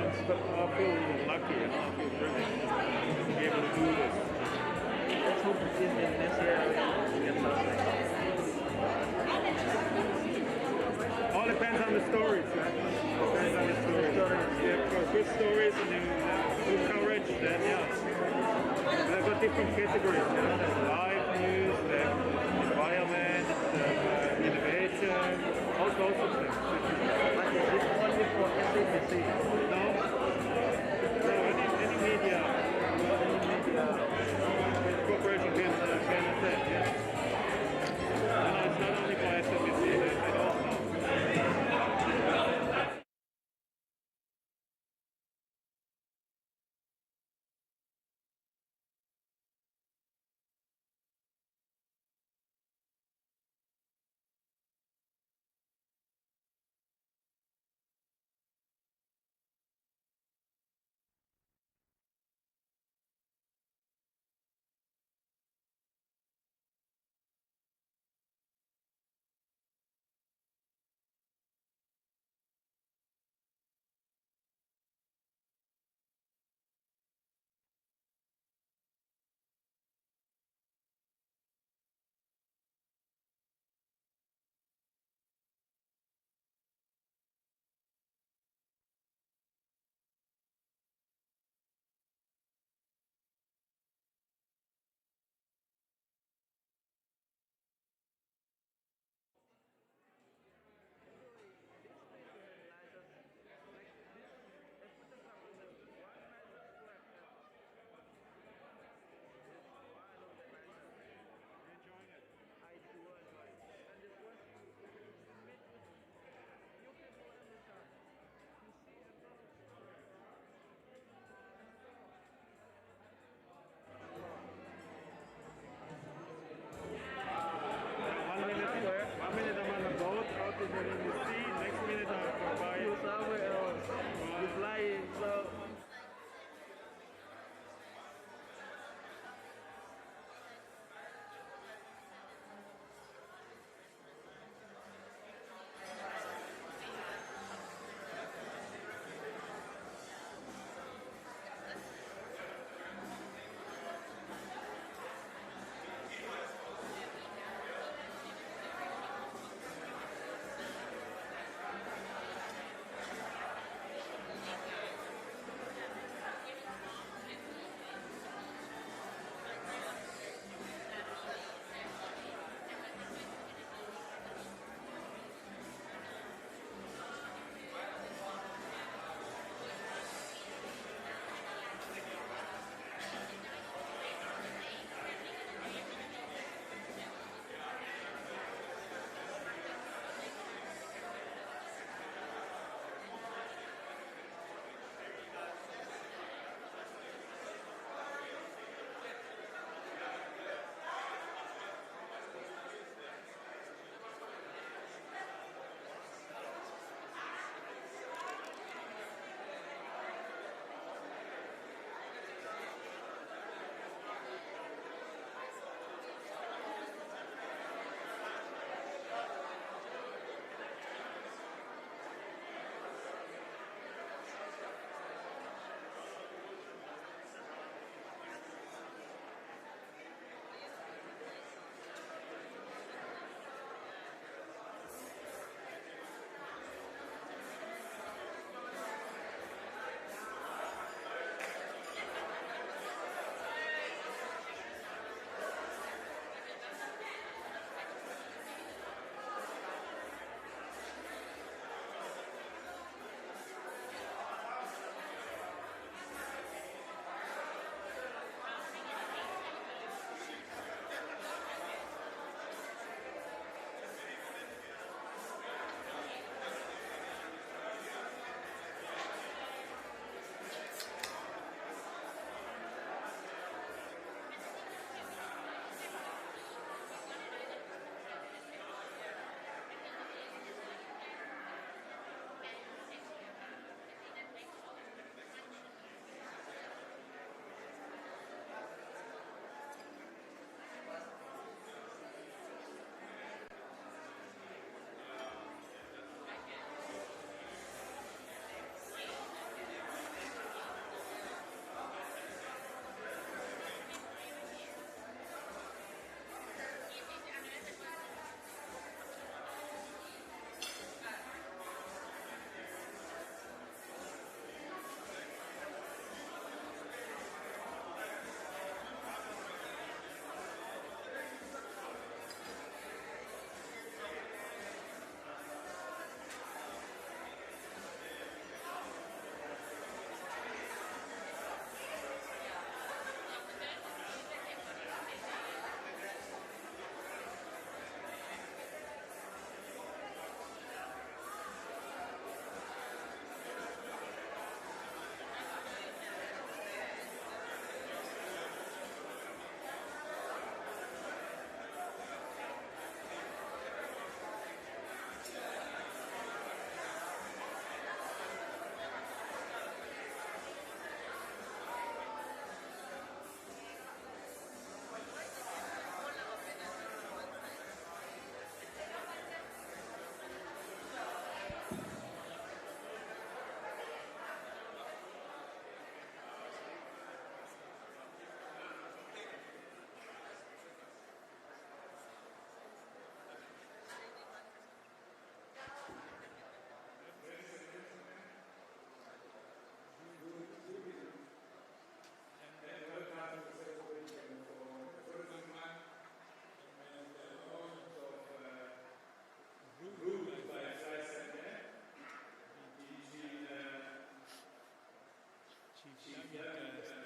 I feel lucky and I feel privileged to be able to do this. Let's hope in next year we get something. All depends on the stories, man. Depends on the stories. Yeah, for good stories and good coverage, then yeah. They've got different categories, you know. There's live news, there's environment, there's innovation, all sorts of things. But is this only for SABC? No, any media, corporation can attend, yeah. No, it's not only for SABC, they all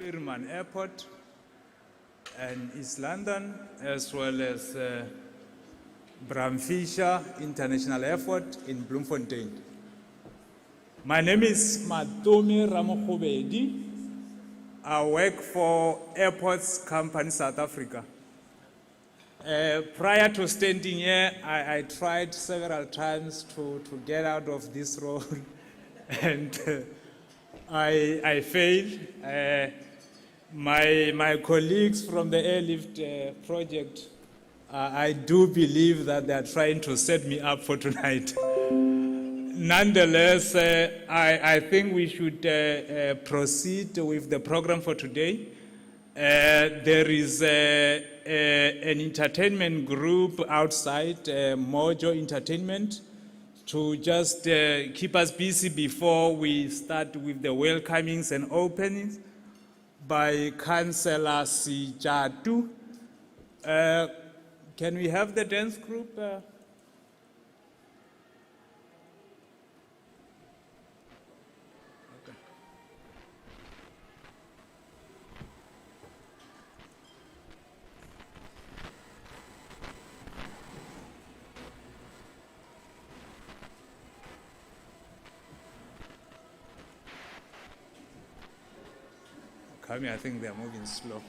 Stuurman Airport and East London, as well as Bram Fisher International Airport in Bloemfontein. My name is Matomi Ramokhobedi. I work for Airports Company South Africa. Prior to standing here, I tried several times to get out of this role and I failed. My colleagues from the Airlift project, I do believe that they are trying to set me up for tonight. Nonetheless, I think we should proceed with the program for today. There is an entertainment group outside, Mojo Entertainment, to just keep us busy before we start with the welcomings and openings by Councillor Sijatu. Can we have the dance group? I think they are moving slow.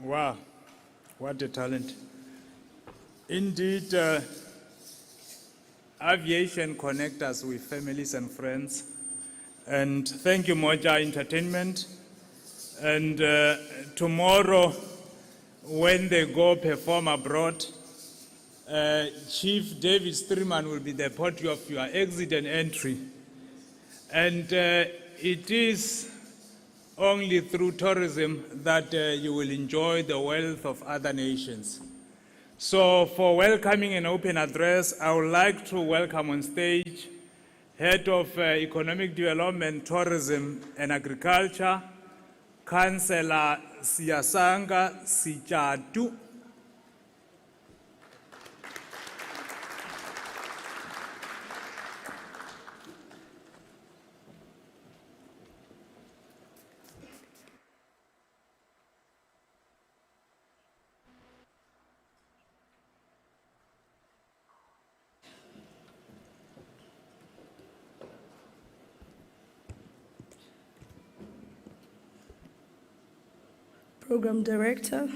Wow, what a talent. Indeed, aviation connects us with families and friends. And thank you, Moja Entertainment. And tomorrow, when they go perform abroad, Chief Dawid Stuurman will be the podium of your exit and entry. And it is only through tourism that you will enjoy the wealth of other nations. So for welcoming and open address, I would like to welcome on stage Head of Economic Development, Tourism and Agriculture, Councillor Siyasanga Sijatu. Program Director,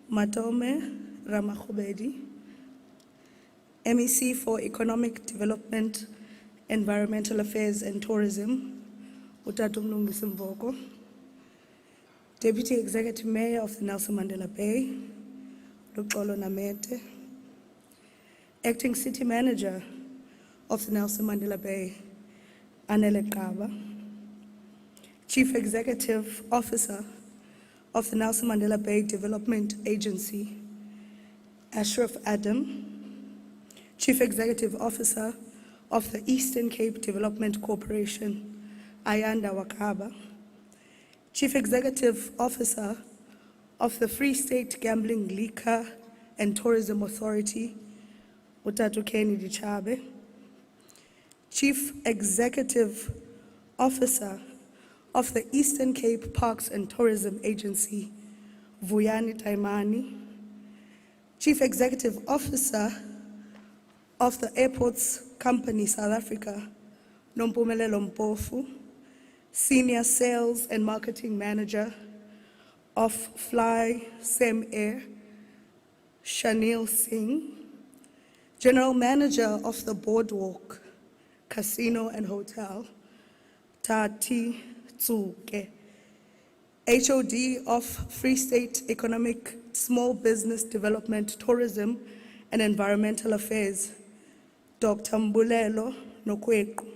Matome Ramakobedi, MEC for Economic Development, Environmental Affairs and Tourism, Utatu Mlungisi Mvoko, Deputy Executive Mayor of the Nelson Mandela Bay, Luxolo Namette, Acting City Manager of the Nelson Mandela Bay, Anele Kaba, Chief Executive Officer of the Nelson Mandela Bay Development Agency, Ashraf Adam, Chief Executive Officer of the Eastern Cape Development Corporation, Ayanda Wakaba, Chief Executive Officer of the Free State Gambling, Liquor and Tourism Authority, Utatu Kenny Dichabe, Chief Executive Officer of the Eastern Cape Parks and Tourism Agency, Vuyani Taimani, Chief Executive Officer of the Airports Company South Africa, Nompumelelo Mpofu, Senior Sales and Marketing Manager of Fly CemAir, Shanil Singh, General Manager of the Boardwalk, Casino and Hotel, Tati Tsuke, HOD of Free State Economic, Small Business Development, Tourism and Environmental Affairs, Dr. Mbulelo Nokweku,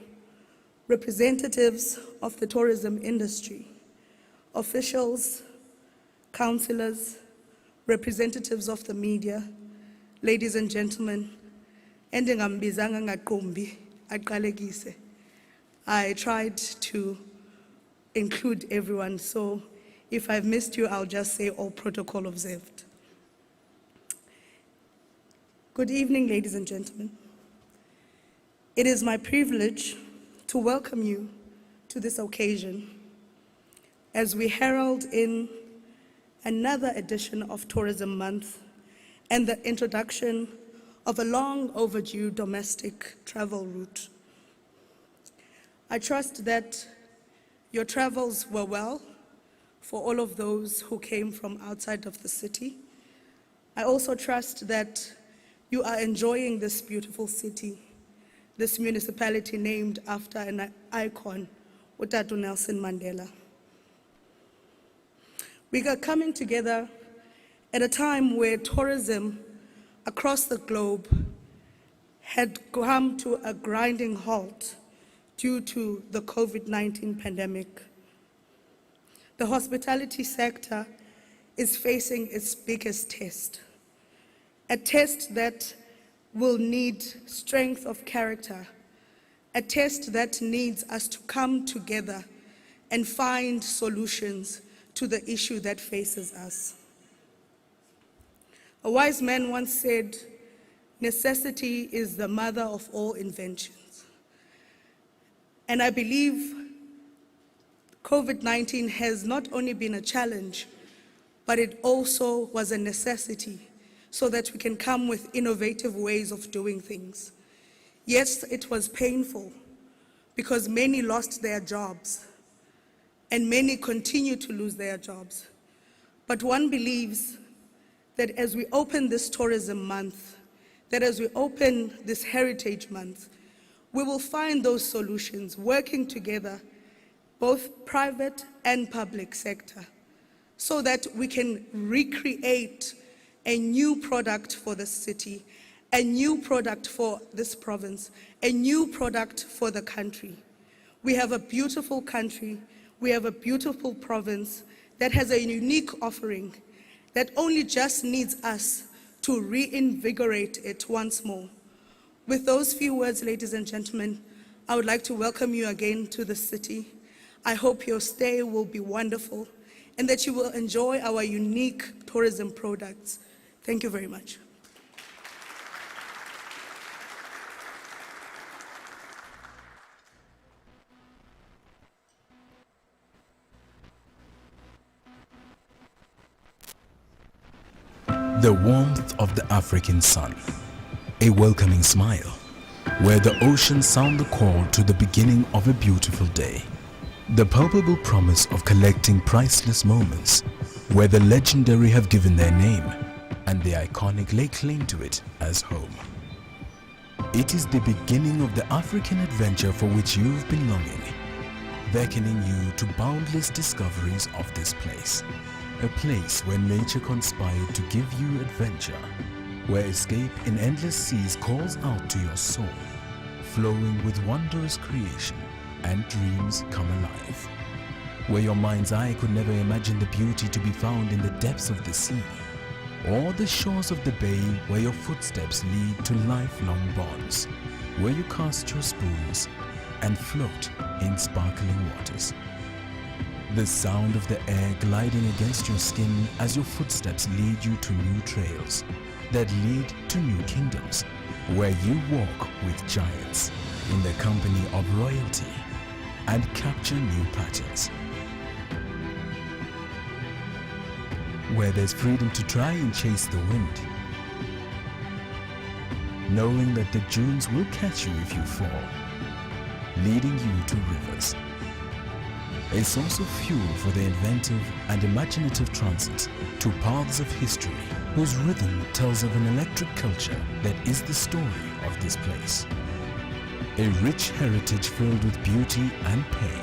representatives of the tourism industry, officials, councillors, representatives of the media, ladies and gentlemen, endingambizanga ngaqumbi aqalekise. I tried to include everyone, so if I've missed you, I'll just say all protocol observed. Good evening, ladies and gentlemen. It is my privilege to welcome you to this occasion as we herald in another edition of Tourism Month and the introduction of a long overdue domestic travel route. I trust that your travels were well for all of those who came from outside of the city. I also trust that you are enjoying this beautiful city, this municipality named after an icon, Utatu Nelson Mandela. We are coming together at a time where tourism across the globe had come to a grinding halt due to the COVID-19 pandemic. The hospitality sector is facing its biggest test, a test that will need strength of character, a test that needs us to come together and find solutions to the issue that faces us. A wise man once said, "Necessity is the mother of all inventions." And I believe COVID-19 has not only been a challenge, but it also was a necessity so that we can come with innovative ways of doing things. Yes, it was painful because many lost their jobs and many continue to lose their jobs. But one believes that as we open this tourism month, that as we open this heritage month, we will find those solutions working together, both private and public sector, so that we can recreate a new product for the city, a new product for this province, a new product for the country. We have a beautiful country, we have a beautiful province that has a unique offering that only just needs us to reinvigorate it once more. With those few words, ladies and gentlemen, I would like to welcome you again to the city. I hope your stay will be wonderful and that you will enjoy our unique tourism products. Thank you very much. The warmth of the African sun, a welcoming smile, where the oceans sound the call to the beginning of a beautiful day. The palpable promise of collecting priceless moments, where the legendary have given their name, and the iconic lay claim to it as home. It is the beginning of the African adventure for which you've been longing, beckoning you to boundless discoveries of this place. A place where nature conspired to give you adventure, where escape in endless seas calls out to your soul, flowing with wondrous creation and dreams come alive. Where your mind's eye could never imagine the beauty to be found in the depths of the sea, or the shores of the bay where your footsteps lead to lifelong bonds, where you cast your spoons and float in sparkling waters. The sound of the air gliding against your skin as your footsteps lead you to new trails that lead to new kingdoms, where you walk with giants in the company of royalty and capture new patterns. Where there's freedom to try and chase the wind, knowing that the dunes will catch you if you fall, leading you to rivers. A source of fuel for the inventive and imaginative transit to paths of history whose rhythm tells of an electric culture that is the story of this place. A rich heritage filled with beauty and pain,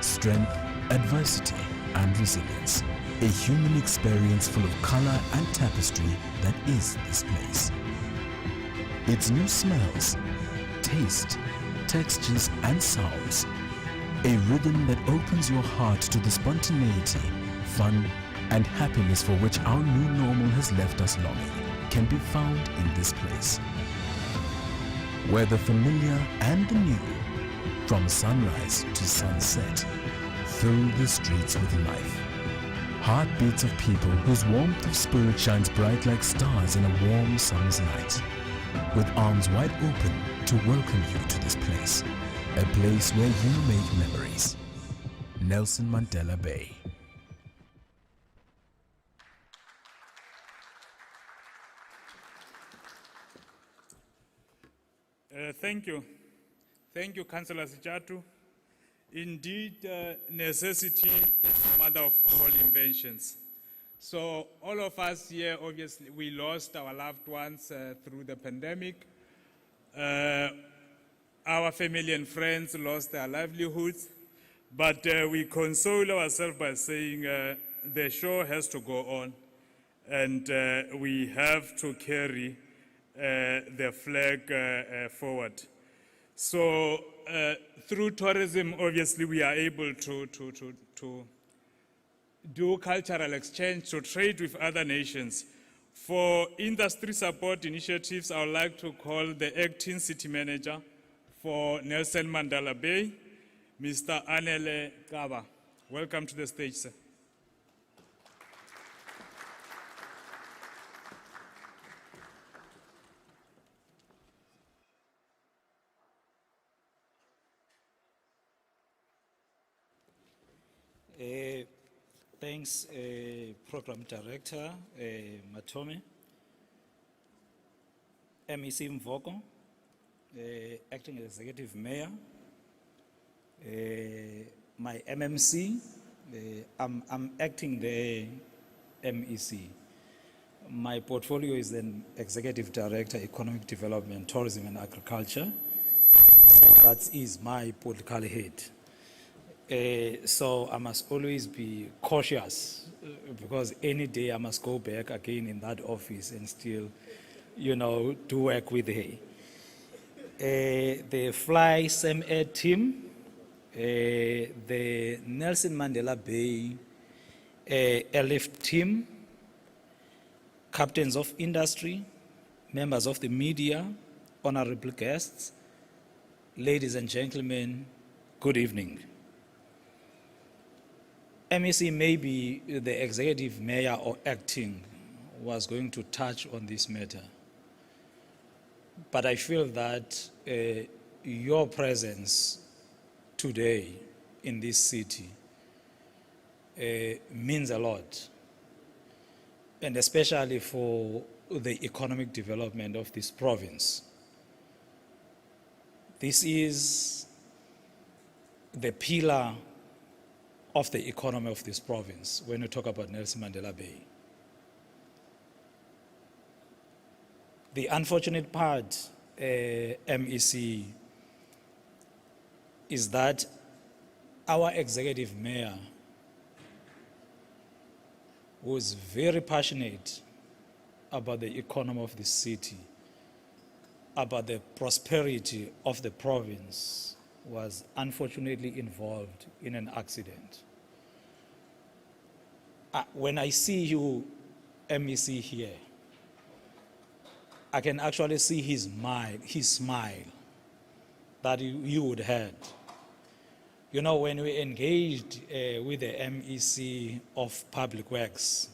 strength, adversity and resilience. A human experience full of color and tapestry that is this place. Its new smells, taste, textures and sounds. A rhythm that opens your heart to the spontaneity, fun, and happiness for which our new normal has left us longing, can be found in this place. Where the familiar and the new, from sunrise to sunset, fill the streets with life. Heartbeats of people whose warmth of spirit shines bright like stars in a warm summer's night, with arms wide open to welcome you to this place. A place where you make memories. Nelson Mandela Bay. Thank you. Thank you, Councillor Sejatu. Indeed, necessity is the mother of all inventions. So all of us here, obviously, we lost our loved ones through the pandemic. Our family and friends lost their livelihoods, but we console ourselves by saying the show has to go on, and we have to carry the flag forward. So through tourism, obviously, we are able to do cultural exchange, to trade with other nations. For industry support initiatives, I would like to call the acting city manager for Nelson Mandela Bay, Mr. Anele Kaba. Welcome to the stage, sir. Thanks, Program Director Matome, MEC Mvoko, Acting Executive Mayor, my MMC. I'm acting the MEC. My portfolio is an Executive Director, Economic Development, Tourism and Agriculture. That is my political head. So I must always be cautious because any day I must go back again in that office and still, do work with her. The Fly CemAir team, the Nelson Mandela Bay Airlift team, captains of industry, members of the media, honorable guests, ladies and gentlemen, good evening. MEC, maybe the executive mayor or acting was going to touch on this matter. But I feel that your presence today in this city means a lot, and especially for the economic development of this province. This is the pillar of the economy of this province when we talk about Nelson Mandela Bay. The unfortunate part, MEC, is that our executive mayor was very passionate about the economy of the city, about the prosperity of the province, was unfortunately involved in an accident. When I see you, MEC, here, I can actually see his smile that you would have. When we engaged with the MEC of Public Works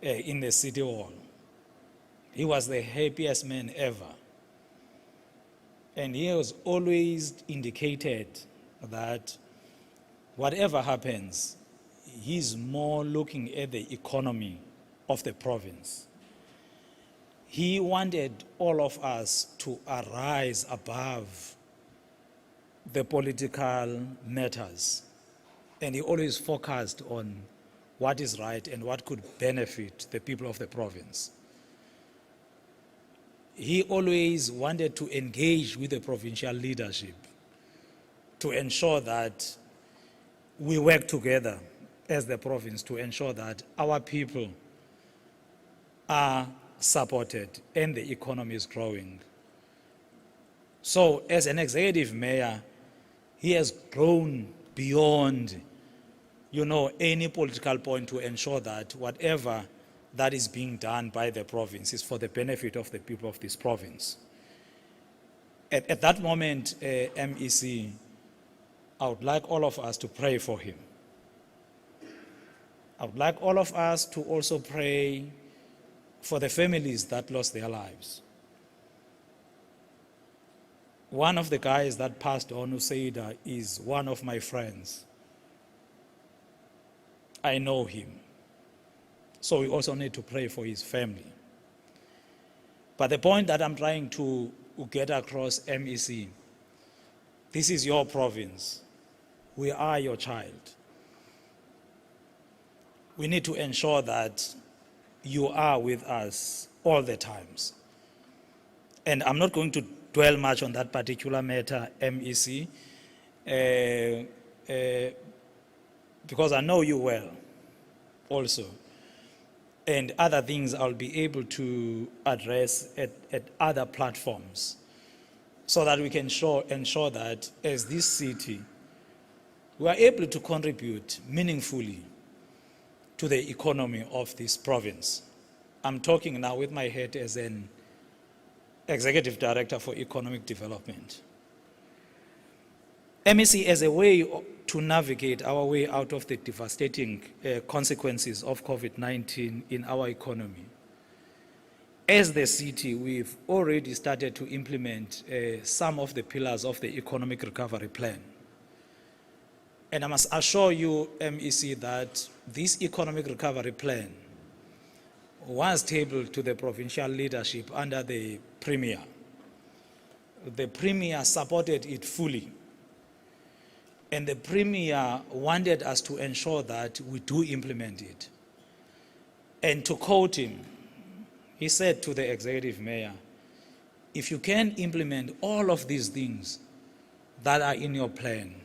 in the City Hall, he was the happiest man ever. And he has always indicated that whatever happens, he's more looking at the economy of the province. He wanted all of us to arise above the political matters, and he always focused on what is right and what could benefit the people of the province. He always wanted to engage with the provincial leadership to ensure that we work together as the province to ensure that our people are supported and the economy is growing. So as an executive mayor, he has grown beyond, any political point to ensure that whatever that is being done by the province is for the benefit of the people of this province. At that moment, MEC, I would like all of us to pray for him. I would like all of us to also pray for the families that lost their lives. One of the guys that passed on, Usaida, is one of my friends. I know him. So we also need to pray for his family. But the point that I'm trying to get across, MEC, this is your province. We are your child. We need to ensure that you are with us all the times. And I'm not going to dwell much on that particular matter, MEC, because I know you well also. And other things I'll be able to address at other platforms so that we can ensure that as this city, we are able to contribute meaningfully to the economy of this province. I'm talking now with my head as an Executive Director for Economic Development. MEC, as a way to navigate our way out of the devastating consequences of COVID-19 in our economy, as the city, we've already started to implement some of the pillars of the economic recovery plan. And I must assure you, MEC, that this economic recovery plan was tabled to the provincial leadership under the Premier. The Premier supported it fully. And the Premier wanted us to ensure that we do implement it. And to quote him, he said to the executive mayor, if you can implement all of these things that are in your plan,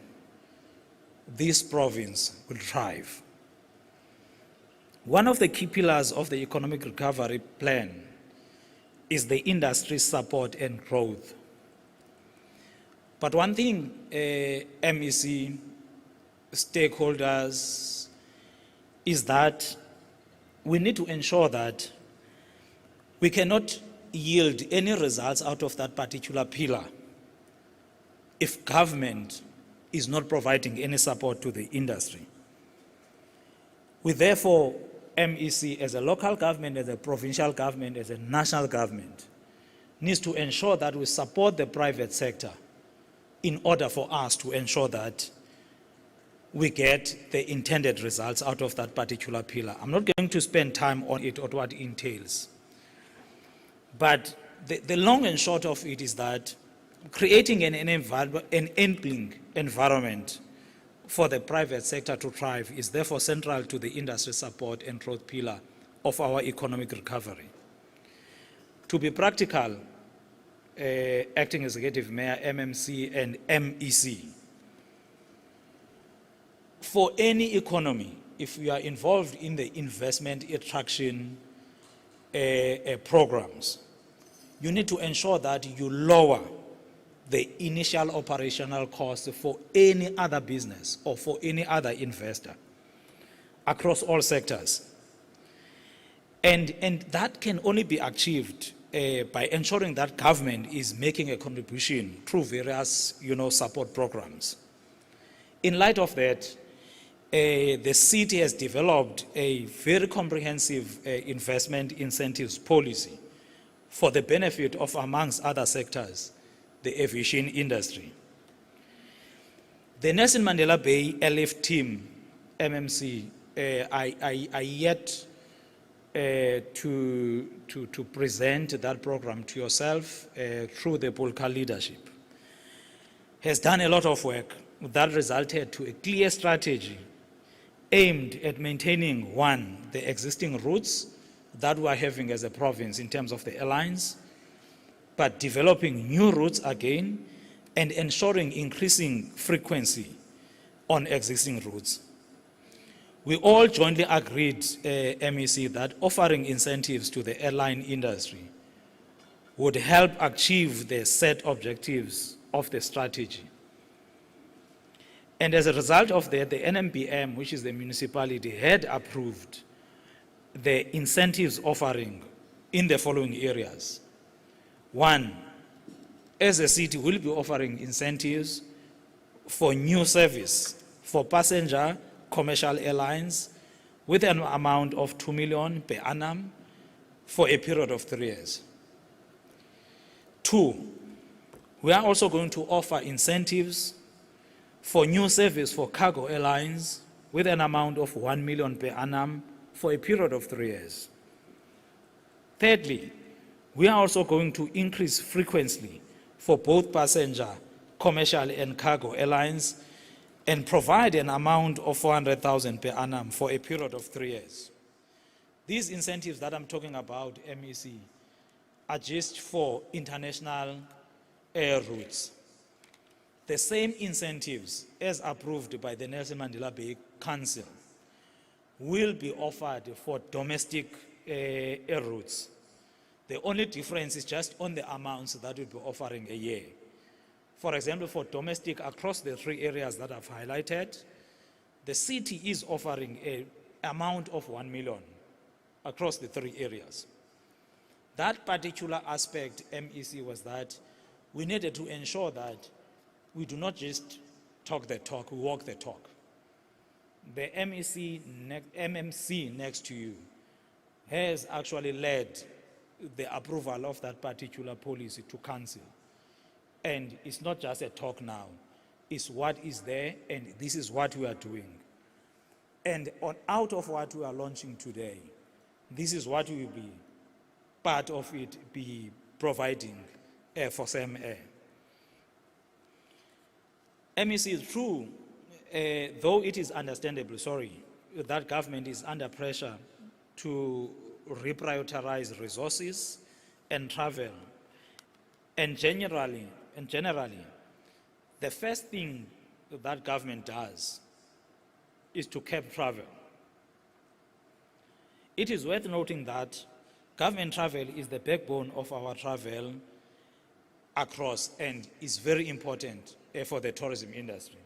this province will thrive. One of the key pillars of the economic recovery plan is the industry support and growth. But one thing MEC stakeholders is that we need to ensure that we cannot yield any results out of that particular pillar if government is not providing any support to the industry. We therefore, MEC as a local government, as a provincial government, as a national government, needs to ensure that we support the private sector in order for us to ensure that we get the intended results out of that particular pillar. I'm not going to spend time on it or what it entails. But the long and short of it is that creating an enabling environment for the private sector to thrive is therefore central to the industry support and growth pillar of our economic recovery. To be practical, Acting Executive Mayor, MMC and MEC, for any economy, if we are involved in the investment attraction programs, you need to ensure that you lower the initial operational cost for any other business or for any other investor across all sectors. And that can only be achieved by ensuring that government is making a contribution through various support programs. In light of that, the city has developed a very comprehensive investment incentives policy for the benefit of, amongst other sectors, the aviation industry. The Nelson Mandela Bay Airlift team, MMC, are yet to present that program to yourself through the Bhanga leadership. Has done a lot of work that resulted to a clear strategy aimed at maintaining, one, the existing routes that we are having as a province in terms of the airlines, but developing new routes again and ensuring increasing frequency on existing routes. We all jointly agreed, MEC, that offering incentives to the airline industry would help achieve the set objectives of the strategy. And as a result of that, the NMBM, which is the municipality, had approved the incentives offering in the following areas. One, as a city, we'll be offering incentives for new service for passenger commercial airlines with an amount of 2 million per annum for a period of 3 years. Two, we are also going to offer incentives for new service for cargo airlines with an amount of 1 million per annum for a period of 3 years. Thirdly, we are also going to increase frequency for both passenger, commercial and cargo airlines and provide an amount of 400,000 per annum for a period of 3 years. These incentives that I'm talking about, MEC, are just for international air routes. The same incentives as approved by the Nelson Mandela Bay Council will be offered for domestic air routes. The only difference is just on the amounts that we'll be offering a year. For example, for domestic across the 3 areas that I've highlighted, the city is offering an amount of 1 million across the 3 areas. That particular aspect, MEC, was that we needed to ensure that we do not just talk the talk, we walk the talk. The MMC next to you has actually led the approval of that particular policy to council. And it's not just a talk now, it's what is there, and this is what we are doing. And out of what we are launching today, this is what will be part of it be providing for CemAir. MEC is true, though it is understandable, that government is under pressure to reprioritize resources and travel. And generally, the first thing that government does is to cap travel. It is worth noting that government travel is the backbone of our travel across and is very important for the tourism industry.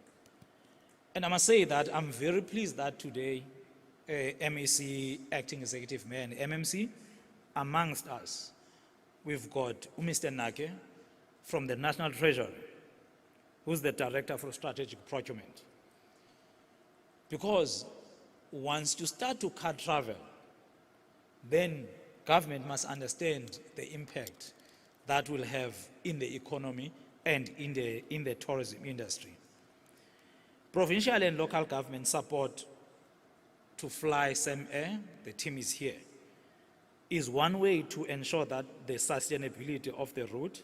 And I must say that I'm very pleased that today MEC Acting Executive Mayor and MMC, amongst us, we've got Mr. Nake from the National Treasury, who's the Director for Strategic Procurement. Because once you start to cut travel, then government must understand the impact that will have in the economy and in the tourism industry. Provincial and local government support to fly CemAir, the team is here, is one way to ensure that the sustainability of the route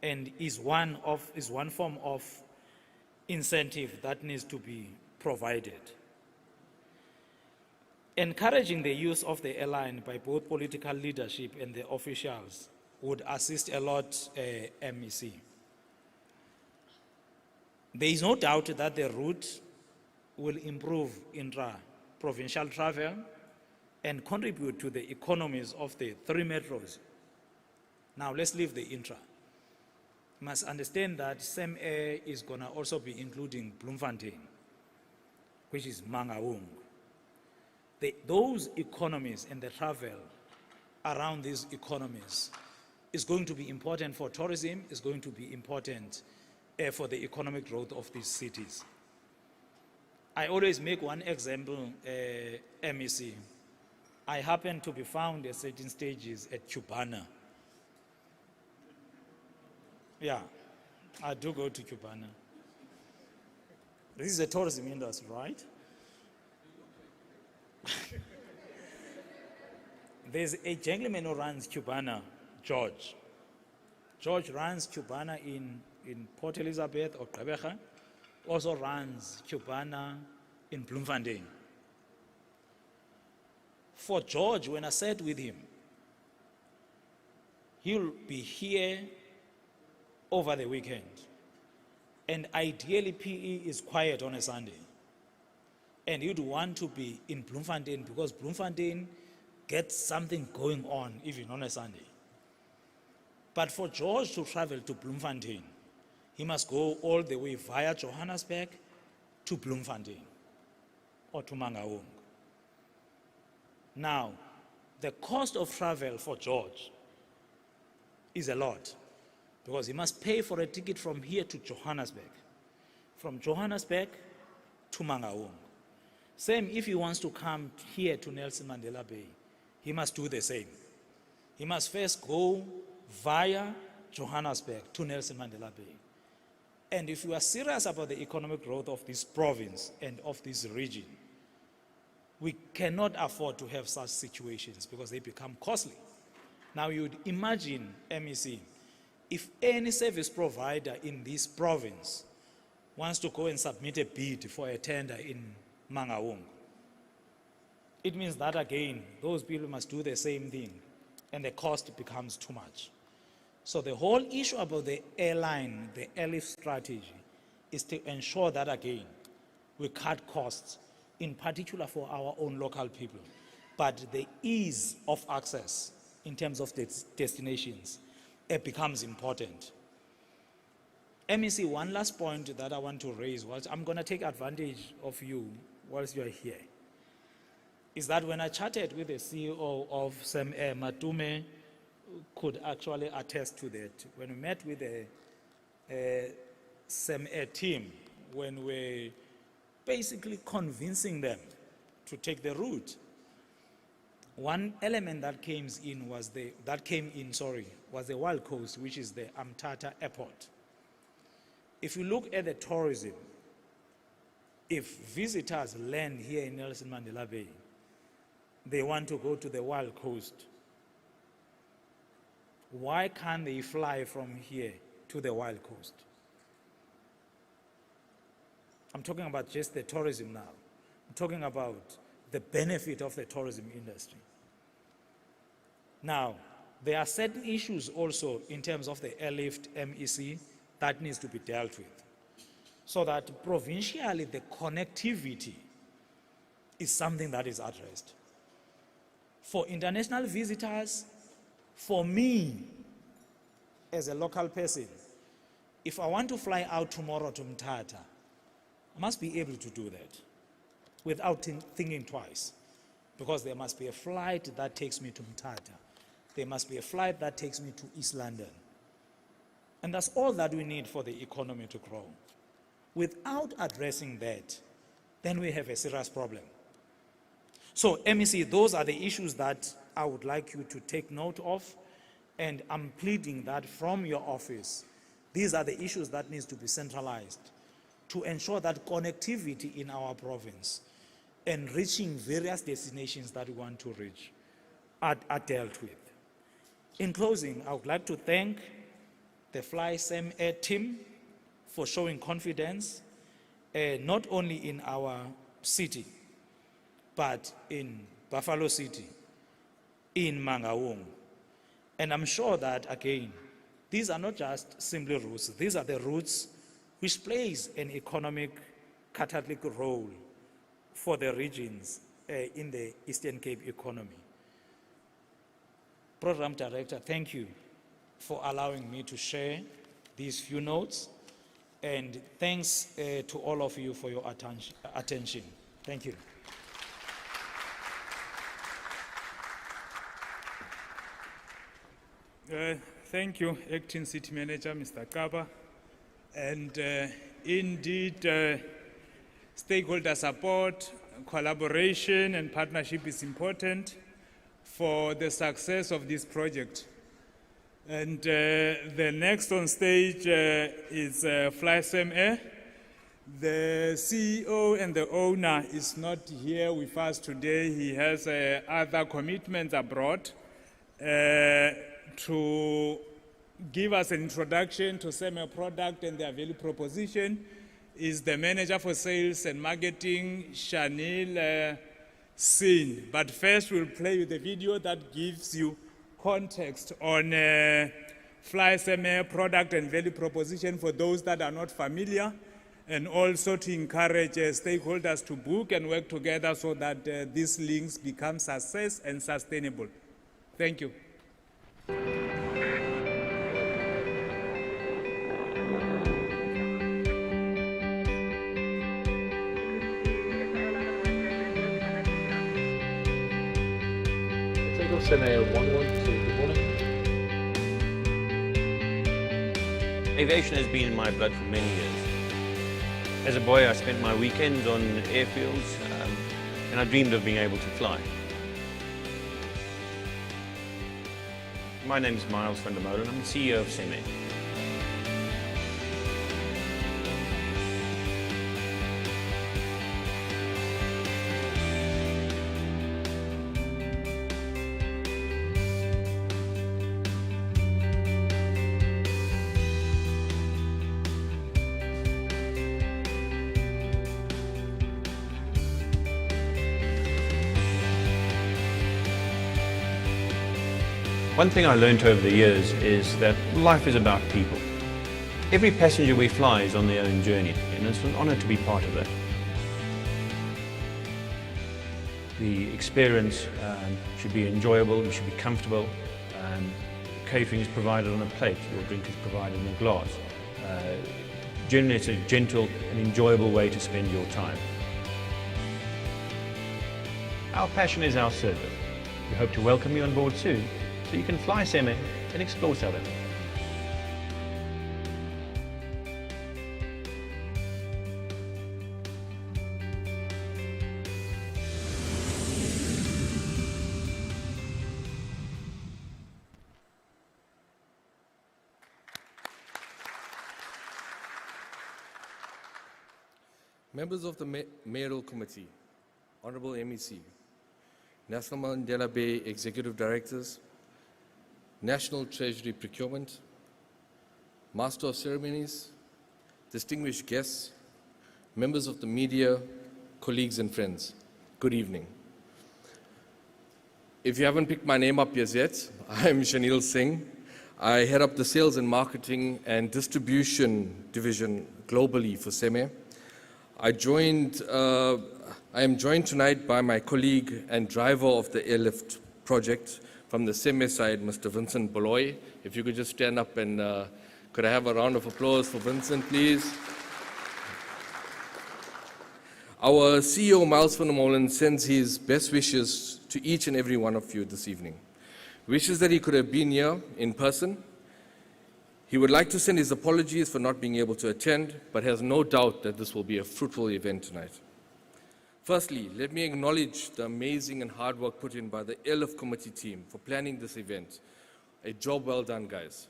and is one form of incentive that needs to be provided. Encouraging the use of the airline by both political leadership and the officials would assist a lot MEC. There is no doubt that the route will improve intra-provincial travel and contribute to the economies of the 3 metros. Now let's leave the intra. You must understand that CemAir is going to also be including Bloemfontein, which is Mangaung. Those economies and the travel around these economies is going to be important for tourism, is going to be important for the economic growth of these cities. I always make one example, MEC. I happen to be found at certain stages at Cubana. Yeah, I do go to Cubana. This is a tourism industry, right? There's a gentleman who runs Cubana, George. George runs Cubana in Port Elizabeth or Gqeberha, also runs Cubana in Bloemfontein. For George, when I sat with him, he'll be here over the weekend. And ideally, PE is quiet on a Sunday. And you'd want to be in Bloemfontein because Bloemfontein gets something going on even on a Sunday. But for George to travel to Bloemfontein, he must go all the way via Johannesburg to Bloemfontein or to Mangaung. Now, the cost of travel for George is a lot because he must pay for a ticket from here to Johannesburg, from Johannesburg to Mangaung. Same if he wants to come here to Nelson Mandela Bay, he must do the same. He must first go via Johannesburg to Nelson Mandela Bay. And if you are serious about the economic growth of this province and of this region, we cannot afford to have such situations because they become costly. Now you'd imagine, MEC, if any service provider in this province wants to go and submit a bid for a tender in Mangaung, it means that again, those people must do the same thing and the cost becomes too much. So the whole issue about the airline, the Airlift strategy, is to ensure that again, we cut costs, in particular for our own local people. But the ease of access in terms of the destinations, it becomes important. MEC, one last point that I want to raise was, I'm going to take advantage of you whilst you are here, is that when I chatted with the CEO of CemAir, Matume, could actually attest to that. When we met with the CemAir team, when we basically convincing them to take the route, one element that came in was the Wild Coast, which is the Mthatha Airport. If you look at the tourism, if visitors land here in Nelson Mandela Bay, they want to go to the Wild Coast, why can't they fly from here to the Wild Coast? I'm talking about just the tourism now. I'm talking about the benefit of the tourism industry. Now, there are certain issues also in terms of the Airlift MEC that needs to be dealt with, so that provincially the connectivity is something that is addressed. For international visitors, for me, as a local person, if I want to fly out tomorrow to Mthatha, I must be able to do that without thinking twice, because there must be a flight that takes me to Mthatha. There must be a flight that takes me to East London. And that's all that we need for the economy to grow. Without addressing that, then we have a serious problem. So, MEC, those are the issues that I would like you to take note of, and I'm pleading that from your office, these are the issues that needs to be centralized to ensure that connectivity in our province and reaching various destinations that we want to reach are dealt with. In closing, I would like to thank the CemAir team for showing confidence, not only in our city, but in Buffalo City, in Mangaung. And I'm sure that, again, these are not just simply routes, these are the routes which plays an economic catalytic role for the regions in the Eastern Cape economy. Program Director, thank you for allowing me to share these few notes, and thanks to all of you for your attention. Thank you. Thank you, Acting City Manager, Mr. Kaba. And indeed, stakeholder support, collaboration and partnership is important for the success of this project. And the next on stage is CemAir. The CEO and the owner is not here with us today. He has other commitments abroad. To give us an introduction to CemAir product and their value proposition is the Manager for Sales and Marketing, Shanil Singh. But first we'll play you the video that gives you context on CemAir product and value proposition for those that are not familiar, and also to encourage stakeholders to book and work together so that these links become success and sustainable. Thank you. CemAir 112, good morning. Aviation has been in my blood for many years. As a boy, I spent my weekends on airfields, and I dreamed of being able to fly. My name is Miles van der Molen. I'm the CEO of CemAir. One thing I learned over the years is that life is about people. Every passenger we fly is on their own journey, and it's an honor to be part of that. The experience should be enjoyable, you should be comfortable. Catering is provided on a plate, your drink is provided in a glass. Generally, it's a gentle and enjoyable way to spend your time. Our passion is our service. We hope to welcome you on board soon, so you can fly CemAir and explore South Africa. Members of the Mayoral Committee, Honourable MEC, National Mandela Bay Executive Directors, National Treasury Procurement, Master of Ceremonies, distinguished guests, members of the media, colleagues and friends, good evening. If you haven't picked my name up yet, I'm Shanil Singh. I head up the sales and marketing and distribution division globally for CemAir. I am joined tonight by my colleague and driver of the Airlift project from the CemAir side, Mr. Vincent Boloy. If you could just stand up and could I have a round of applause for Vincent, please? Our CEO, Miles van der Molen, sends his best wishes to each and every one of you this evening. Wishes that he could have been here in person. He would like to send his apologies for not being able to attend, but has no doubt that this will be a fruitful event tonight. Firstly, let me acknowledge the amazing and hard work put in by the Airlift committee team for planning this event. A job well done, guys.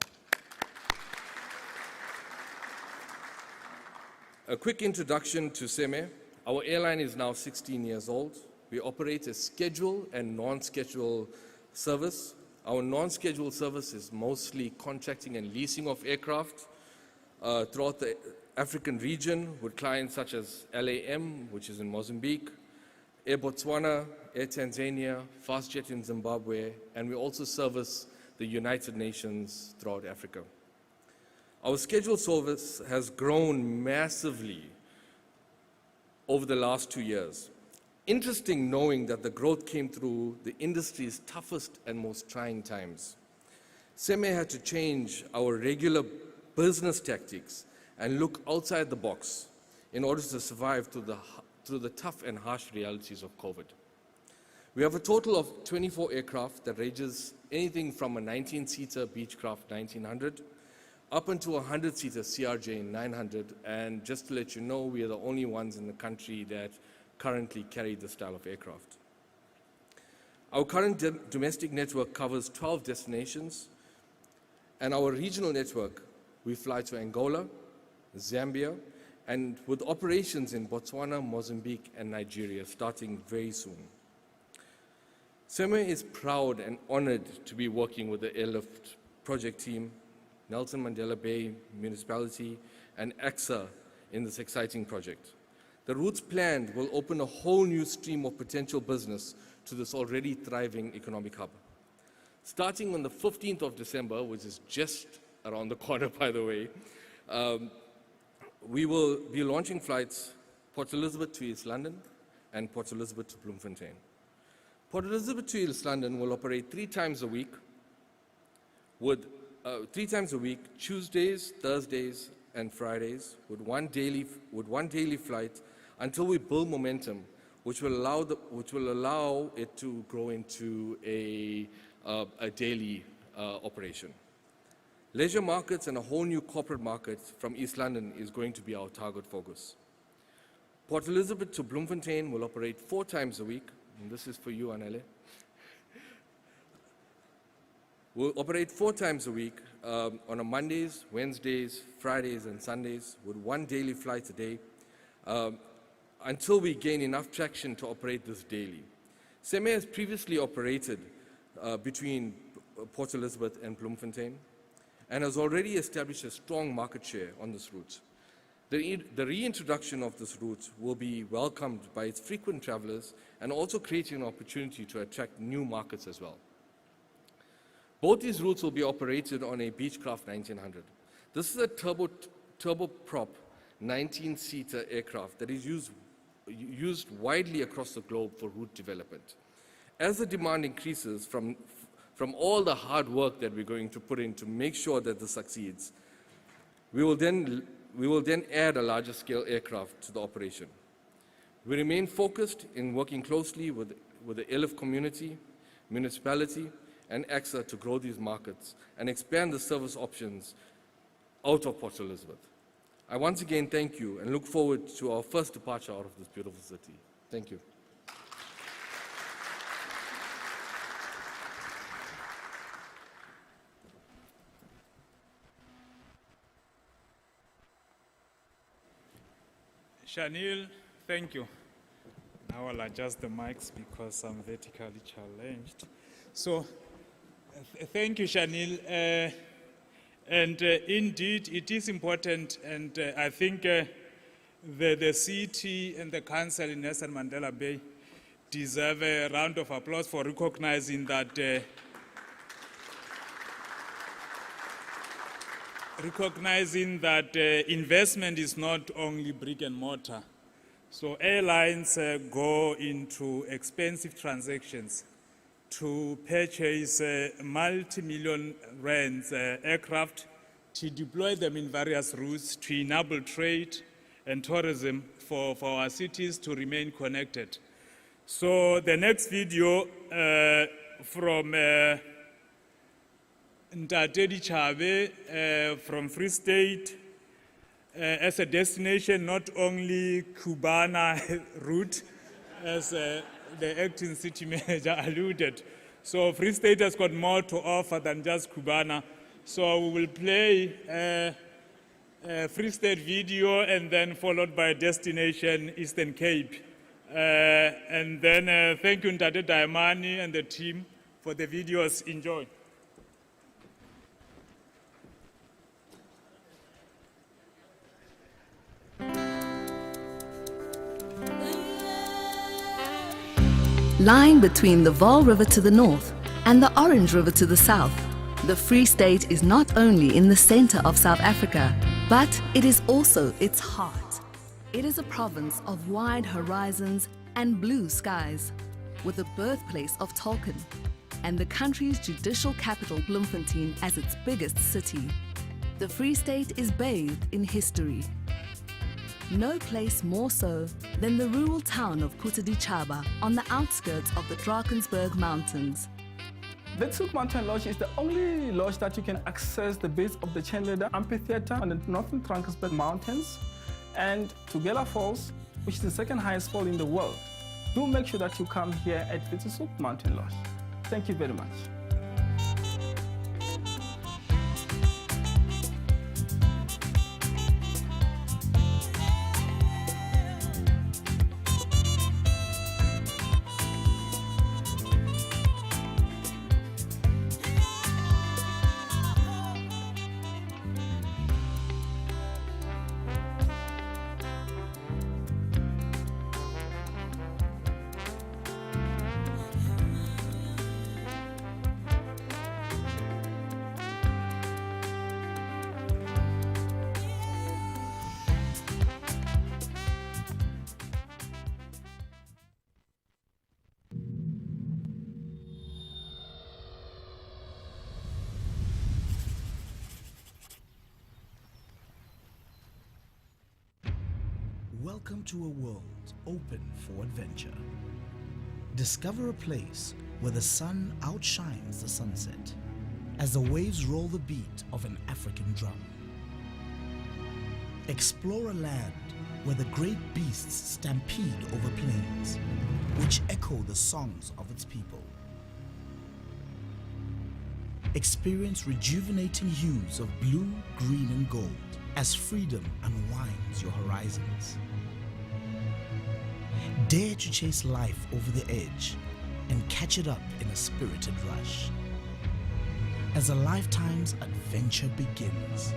A quick introduction to CemAir. Our airline is now 16 years old. We operate a scheduled and non-scheduled service. Our non-scheduled service is mostly contracting and leasing of aircraft throughout the African region with clients such as LAM, which is in Mozambique, Air Botswana, Air Tanzania, FastJet in Zimbabwe, and we also service the United Nations throughout Africa. Our scheduled service has grown massively over the last 2 years. Interesting knowing that the growth came through the industry's toughest and most trying times. CemAir had to change our regular business tactics and look outside the box in order to survive through the tough and harsh realities of COVID. We have a total of 24 aircraft that ranges anything from a 19-seater Beechcraft 1900 up into a 100-seater CRJ 900, and just to let you know, we are the only ones in the country that currently carry this style of aircraft. Our current domestic network covers 12 destinations, and our regional network, we fly to Angola, Zambia, and with operations in Botswana, Mozambique, and Nigeria starting very soon. CemAir is proud and honored to be working with the Airlift project team, Nelson Mandela Bay Municipality, and AXA in this exciting project. The routes planned will open a whole new stream of potential business to this already thriving economic hub. Starting on the 15th of December, which is just around the corner, by the way, we will be launching flights Port Elizabeth to East London and Port Elizabeth to Bloemfontein. Port Elizabeth to East London will operate 3 times a week, Tuesdays, Thursdays, and Fridays, with one daily flight until we build momentum, which will allow it to grow into a daily operation. Leisure markets and a whole new corporate market from East London is going to be our target focus. Port Elizabeth to Bloemfontein will operate 4 times a week, and this is for you, Anele. We'll operate 4 times a week on a Mondays, Wednesdays, Fridays, and Sundays with 1 daily flight a day until we gain enough traction to operate this daily. CemAir has previously operated between Port Elizabeth and Bloemfontein and has already established a strong market share on this route. The reintroduction of this route will be welcomed by its frequent travelers and also creating an opportunity to attract new markets as well. Both these routes will be operated on a Beechcraft 1900. This is a turboprop 19-seater aircraft that is used widely across the globe for route development. As the demand increases from all the hard work that we're going to put in to make sure that this succeeds, we will then add a larger scale aircraft to the operation. We remain focused in working closely with the Airlift community, municipality, and AXA to grow these markets and expand the service options out of Port Elizabeth. I once again thank you and look forward to our first departure out of this beautiful city. Thank you. Shanil, thank you. Now I'll adjust the mics because I'm vertically challenged. So, thank you, Shanil. Indeed, it is important, and I think the city and the council in Nelson Mandela Bay deserve a round of applause for recognizing that investment is not only brick and mortar. So airlines go into expensive transactions to purchase multi-million rands aircraft, to deploy them in various routes to enable trade and tourism for our cities to remain connected. So the next video from Ntate Chabe from Free State as a destination, not only Cubana route, as the acting city manager alluded. So Free State has got more to offer than just Cubana. So we will play a Free State video and then followed by destination Eastern Cape. And then thank you Ntate Daimani and the team for the videos. Enjoy. Lying between the Vaal River to the north and the Orange River to the south, the Free State is not only in the center of South Africa, but it is also its heart. It is a province of wide horizons and blue skies, with the birthplace of Tolkien and the country's judicial capital Bloemfontein as its biggest city. The Free State is bathed in history. No place more so than the rural town of Kutadichaba on the outskirts of the Drakensberg Mountains. The Tsook Mountain Lodge is the only lodge that you can access the base of the Chandler Amphitheater on the northern Drakensberg Mountains and Tugela Falls, which is the second highest fall in the world. Do make sure that you come here at the Tsook Mountain Lodge. Thank you very much. Welcome to a world open for adventure. Discover a place where the sun outshines the sunset as the waves roll the beat of an African drum. Explore a land where the great beasts stampede over plains, which echo the songs of its people. Experience rejuvenating hues of blue, green, and gold as freedom unwinds your horizons. Dare to chase life over the edge and catch it up in a spirited rush as a lifetime's adventure begins.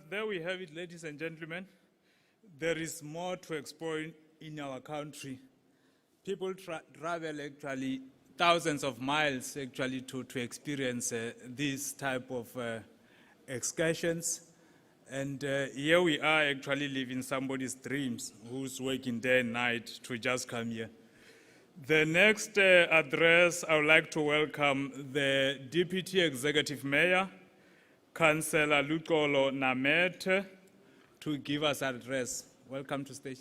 There we have it, ladies and gentlemen. There is more to explore in our country. People travel actually thousands of miles actually to experience this type of excursions. And here we are actually living somebody's dreams who's working day and night to just come here. The next address, I would like to welcome the Deputy Executive Mayor, Councillor Luxolo Namette, to give us an address. Welcome to stage.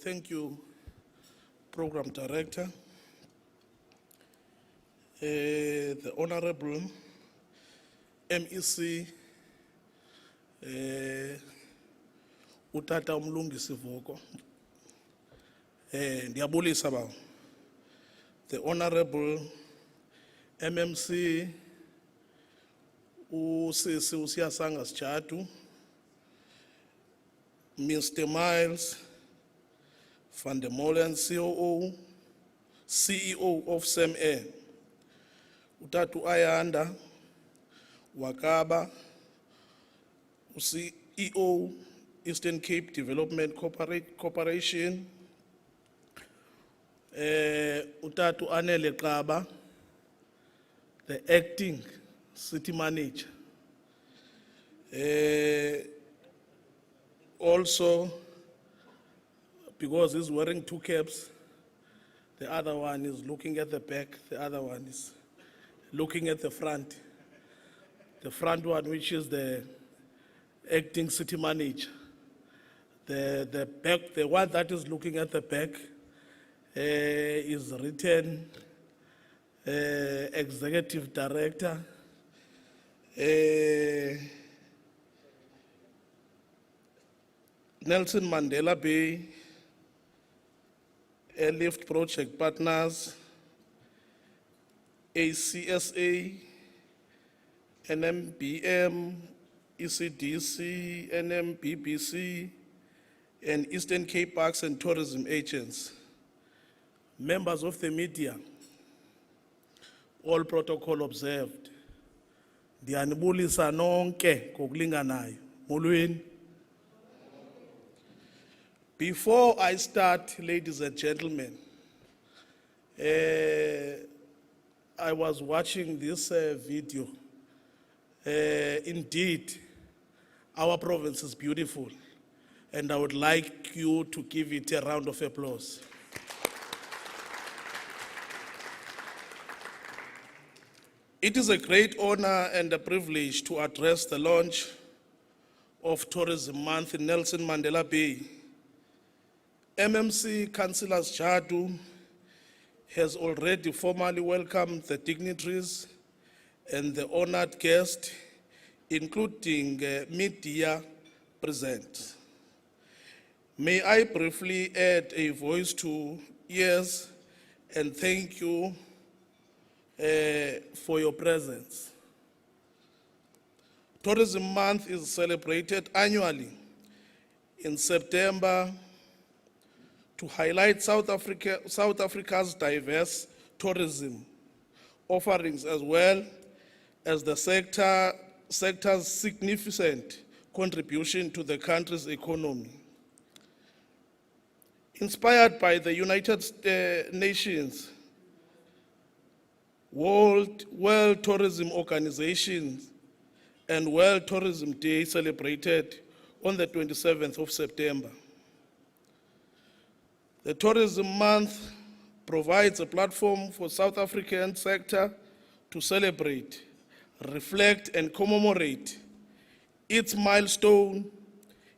Thank you, Program Director. The Honorable MEC Utata Umlungisi Voko. Ndiyabulisa bawo. The Honorable MMC Usisi Usiyasanga Sitshatu. Mr. Miles van der Molen, CEO of CemAir, Utatu Ayanda, Wakaba, CEO, Eastern Cape Development Corporation, Utatu Anele Kaba, the acting city manager. Also, because he's wearing two caps, the other one is looking at the back, the other one is looking at the front. The front one, which is the acting city manager. The back, the one that is looking at the back is written Executive Director. Nelson Mandela Bay, Airlift Project Partners, ACSA, NMBM, ECDC, NMBBC, and Eastern Cape Parks and Tourism Agents, members of the media, all protocol observed. Ndiyanibulisa nonke ngokulinganayo. Molweni. Before I start, ladies and gentlemen, I was watching this video. Indeed, our province is beautiful, and I would like you to give it a round of applause. It is a great honor and a privilege to address the launch of Tourism Month in Nelson Mandela Bay. MMC Councillor Sitshatu has already formally welcomed the dignitaries and the honored guests, including media present. May I briefly add a voice to ears and thank you for your presence. Tourism Month is celebrated annually in September to highlight South Africa's diverse tourism offerings, as well as the sector's significant contribution to the country's economy. Inspired by the United Nations World Tourism Organization and World Tourism Day celebrated on the 27th of September. The Tourism Month provides a platform for South African sector to celebrate, reflect, and commemorate its milestone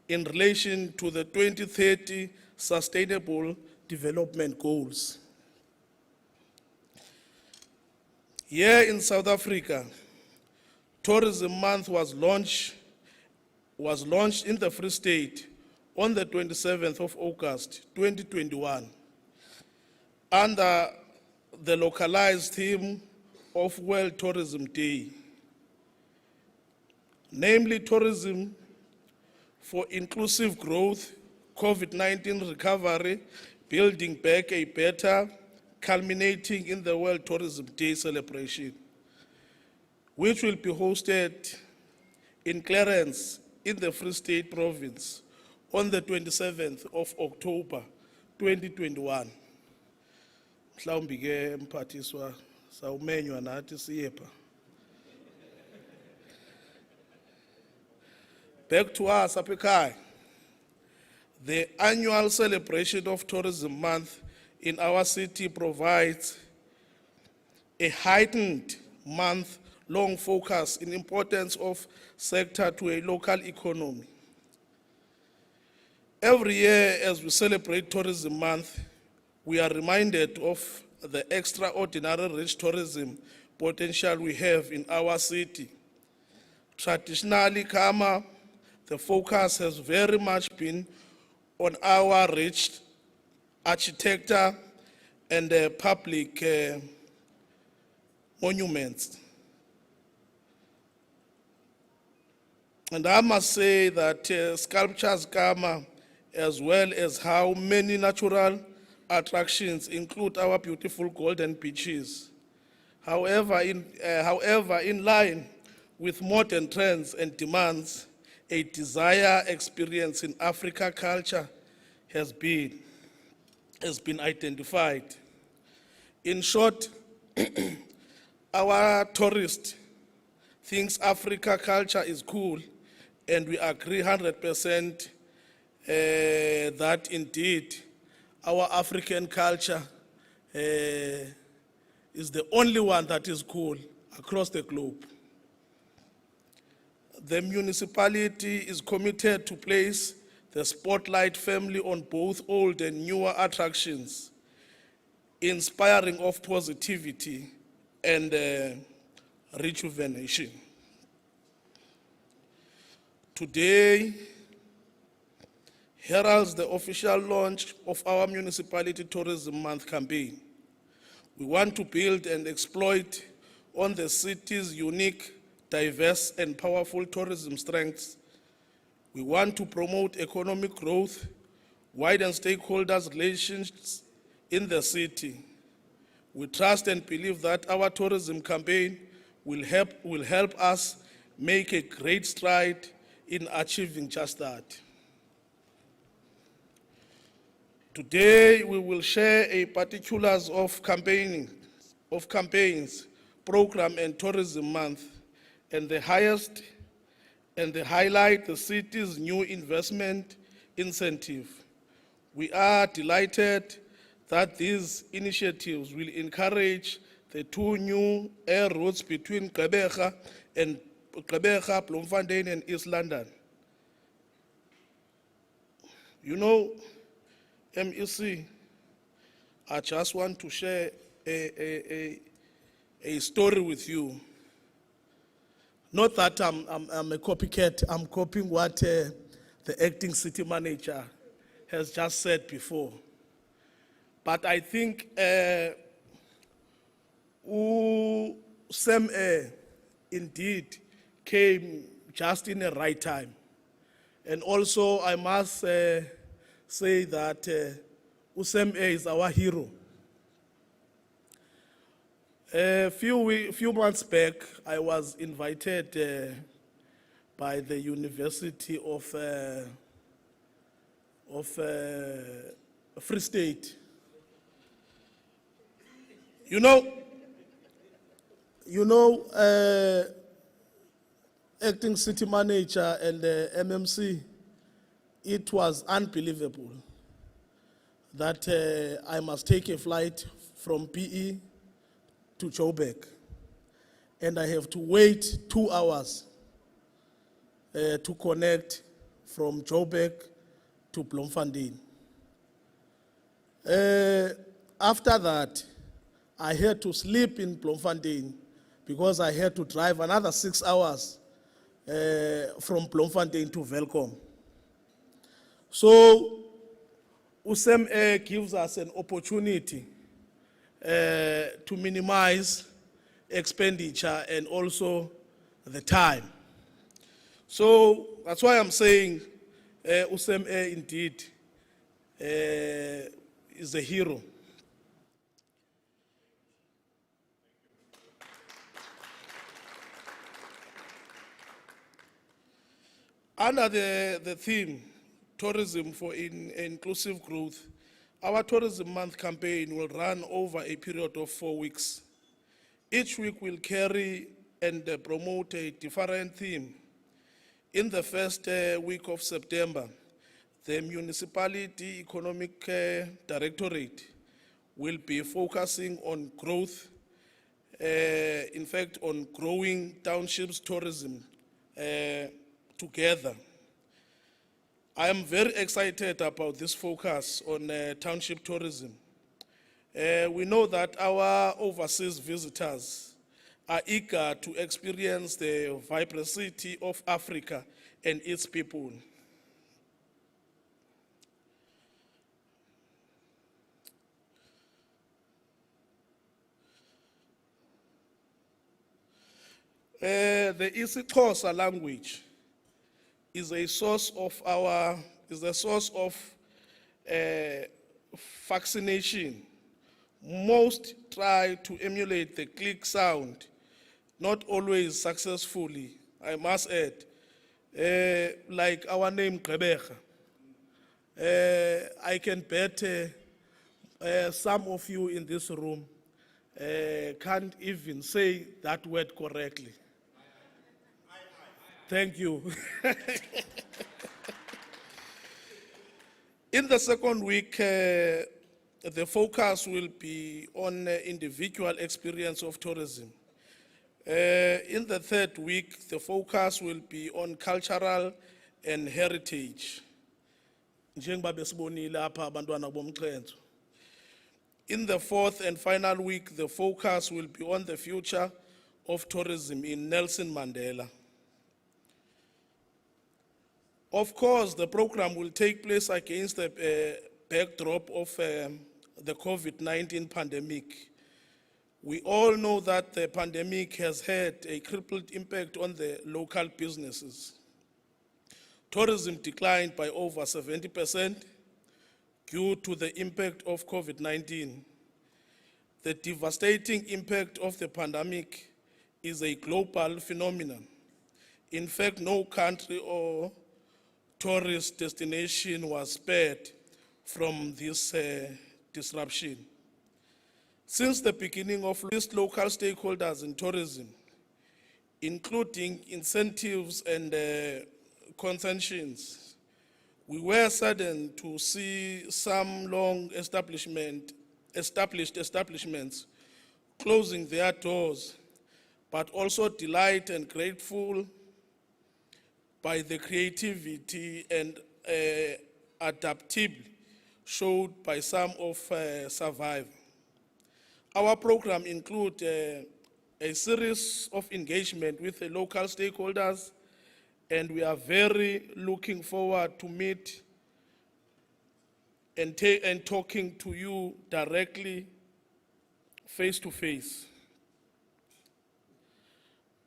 in relation to the 2030 Sustainable Development Goals. Here in South Africa, Tourism Month was launched in the Free State on the 27th of August 2021 under the localized theme of World Tourism Day, namely tourism for inclusive growth, COVID-19 recovery, building back a better, culminating in the World Tourism Day celebration, which will be hosted in Clarence in the Free State Province on the 27th of October 2021. Mhlawumbi ke mphathiswa sawumenywa nathi siyepha. Back to us apha ekhaya. The annual celebration of Tourism Month in our city provides a heightened month-long focus in importance of sector to a local economy. Every year as we celebrate Tourism Month, we are reminded of the extraordinary rich tourism potential we have in our city. Traditionally, Kama, the focus has very much been on our rich architecture and public monuments. And I must say that sculptures Kama, as well as how many natural attractions include our beautiful golden beaches. However, in line with modern trends and demands, a desired experience in Africa culture has been identified. In short, our tourist thinks Africa culture is cool, and we agree 100% that indeed our African culture is the only one that is cool across the globe. The municipality is committed to place the spotlight firmly on both old and newer attractions, inspiring of positivity and rejuvenation. Today heralds the official launch of our Municipality Tourism Month campaign. We want to build and exploit on the city's unique, diverse and powerful tourism strengths. We want to promote economic growth, widen stakeholders' relations in the city. We trust and believe that our tourism campaign will help us make a great stride in achieving just that. Today, we will share a particulars of campaigns, program and tourism month, and the highlight the city's new investment incentive. We are delighted that these initiatives will encourage the 2 new air routes between Gqeberha, Bloemfontein and East London. You know, MEC, I just want to share a story with you. Not that I'm a copycat, I'm copying what the acting city manager has just said before. But I think CemAir indeed came just in the right time. And also I must say that CemAir is our hero. A few months back, I was invited by the University of Free State. You know, acting city manager and MMC, it was unbelievable that I must take a flight from PE to Joburg, and I have to wait 2 hours to connect from Joburg to Bloemfontein. After that, I had to sleep in Bloemfontein because I had to drive another 6 hours from Bloemfontein to Welkom. So, CemAir gives us an opportunity to minimize expenditure and also the time. So that's why I'm saying CemAir indeed is a hero. Under the theme, Tourism for Inclusive Growth, our Tourism Month campaign will run over a period of 4 weeks. Each week will carry and promote a different theme. In the first week of September, the Municipality Economic Directorate will be focusing on growth, in fact, on growing townships tourism together. I am very excited about this focus on township tourism. We know that our overseas visitors are eager to experience the vibrancy of Africa and its people. The isiXhosa language is a source of fascination. Most try to emulate the click sound, not always successfully, I must add, like our name Gqeberha. I can bet some of you in this room can't even say that word correctly. Thank you. In the second week, the focus will be on individual experience of tourism. In the third week, the focus will be on cultural and heritage. In the fourth and final week, the focus will be on the future of tourism in Nelson Mandela. Of course, the program will take place against the backdrop of the COVID-19 pandemic. We all know that the pandemic has had a crippled impact on the local businesses. Tourism declined by over 70% due to the impact of COVID-19. The devastating impact of the pandemic is a global phenomenon. In fact, no country or tourist destination was spared from this disruption. Since the beginning of this, local stakeholders in tourism, including incentives and concessions, we were saddened to see some established establishments closing their doors, but also delighted and grateful by the creativity and adaptability showed by some of survivors. Our program includes a series of engagement with the local stakeholders, and we are very looking forward to meet and talking to you directly, face to face.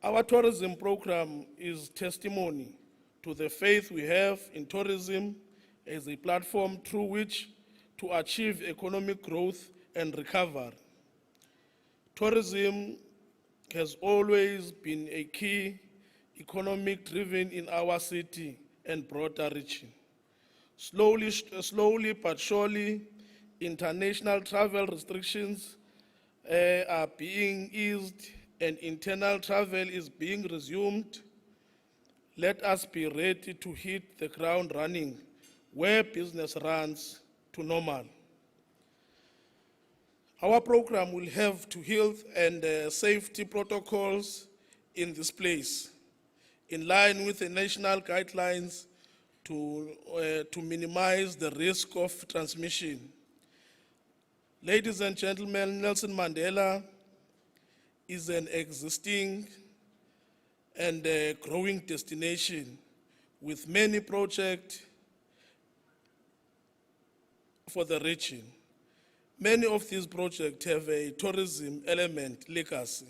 Our tourism program is testimony to the faith we have in tourism as a platform through which to achieve economic growth and recovery. Tourism has always been a key economic driven in our city and broader region. Slowly but surely, international travel restrictions are being eased and internal travel is being resumed. Let us be ready to hit the ground running where business runs to normal. Our program will have to health and safety protocols in this place, in line with the national guidelines to minimize the risk of transmission. Ladies and gentlemen, Nelson Mandela is an existing and growing destination with many projects for the region. Many of these projects have a tourism element legacy.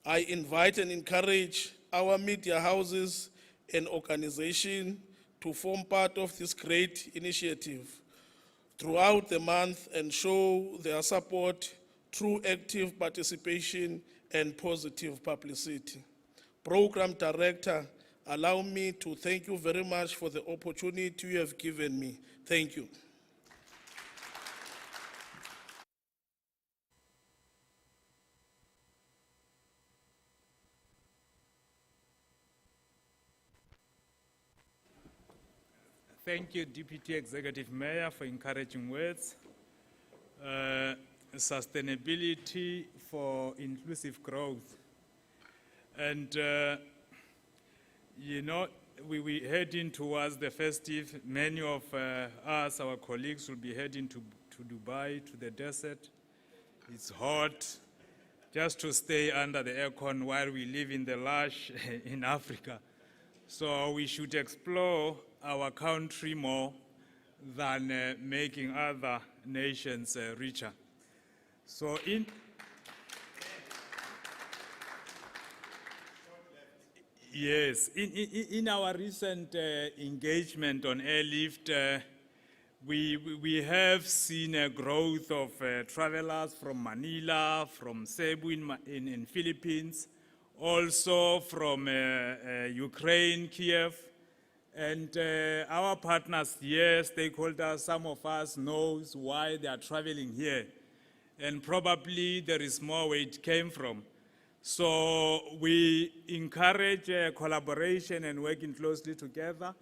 I invite and encourage our media houses and organizations to form part of this great initiative throughout the month and show their support through active participation and positive publicity. Program Director, allow me to thank you very much for the opportunity you have given me. Thank you. Thank you, Deputy Executive Mayor, for encouraging words. Sustainability for inclusive growth. And, you know, we're heading towards the festive. Many of us, our colleagues, will be heading to Dubai, to the desert. It's hot. Just to stay under the aircon while we live in the lush in Africa. So we should explore our country more than making other nations richer. So in our recent engagement on Airlift, we have seen a growth of travelers from Manila, from Cebu in Philippines, also from Ukraine, Kiev. And our partners here, stakeholders, some of us knows why they are traveling here. And probably there is more where it came from. So we encourage collaboration and working closely together.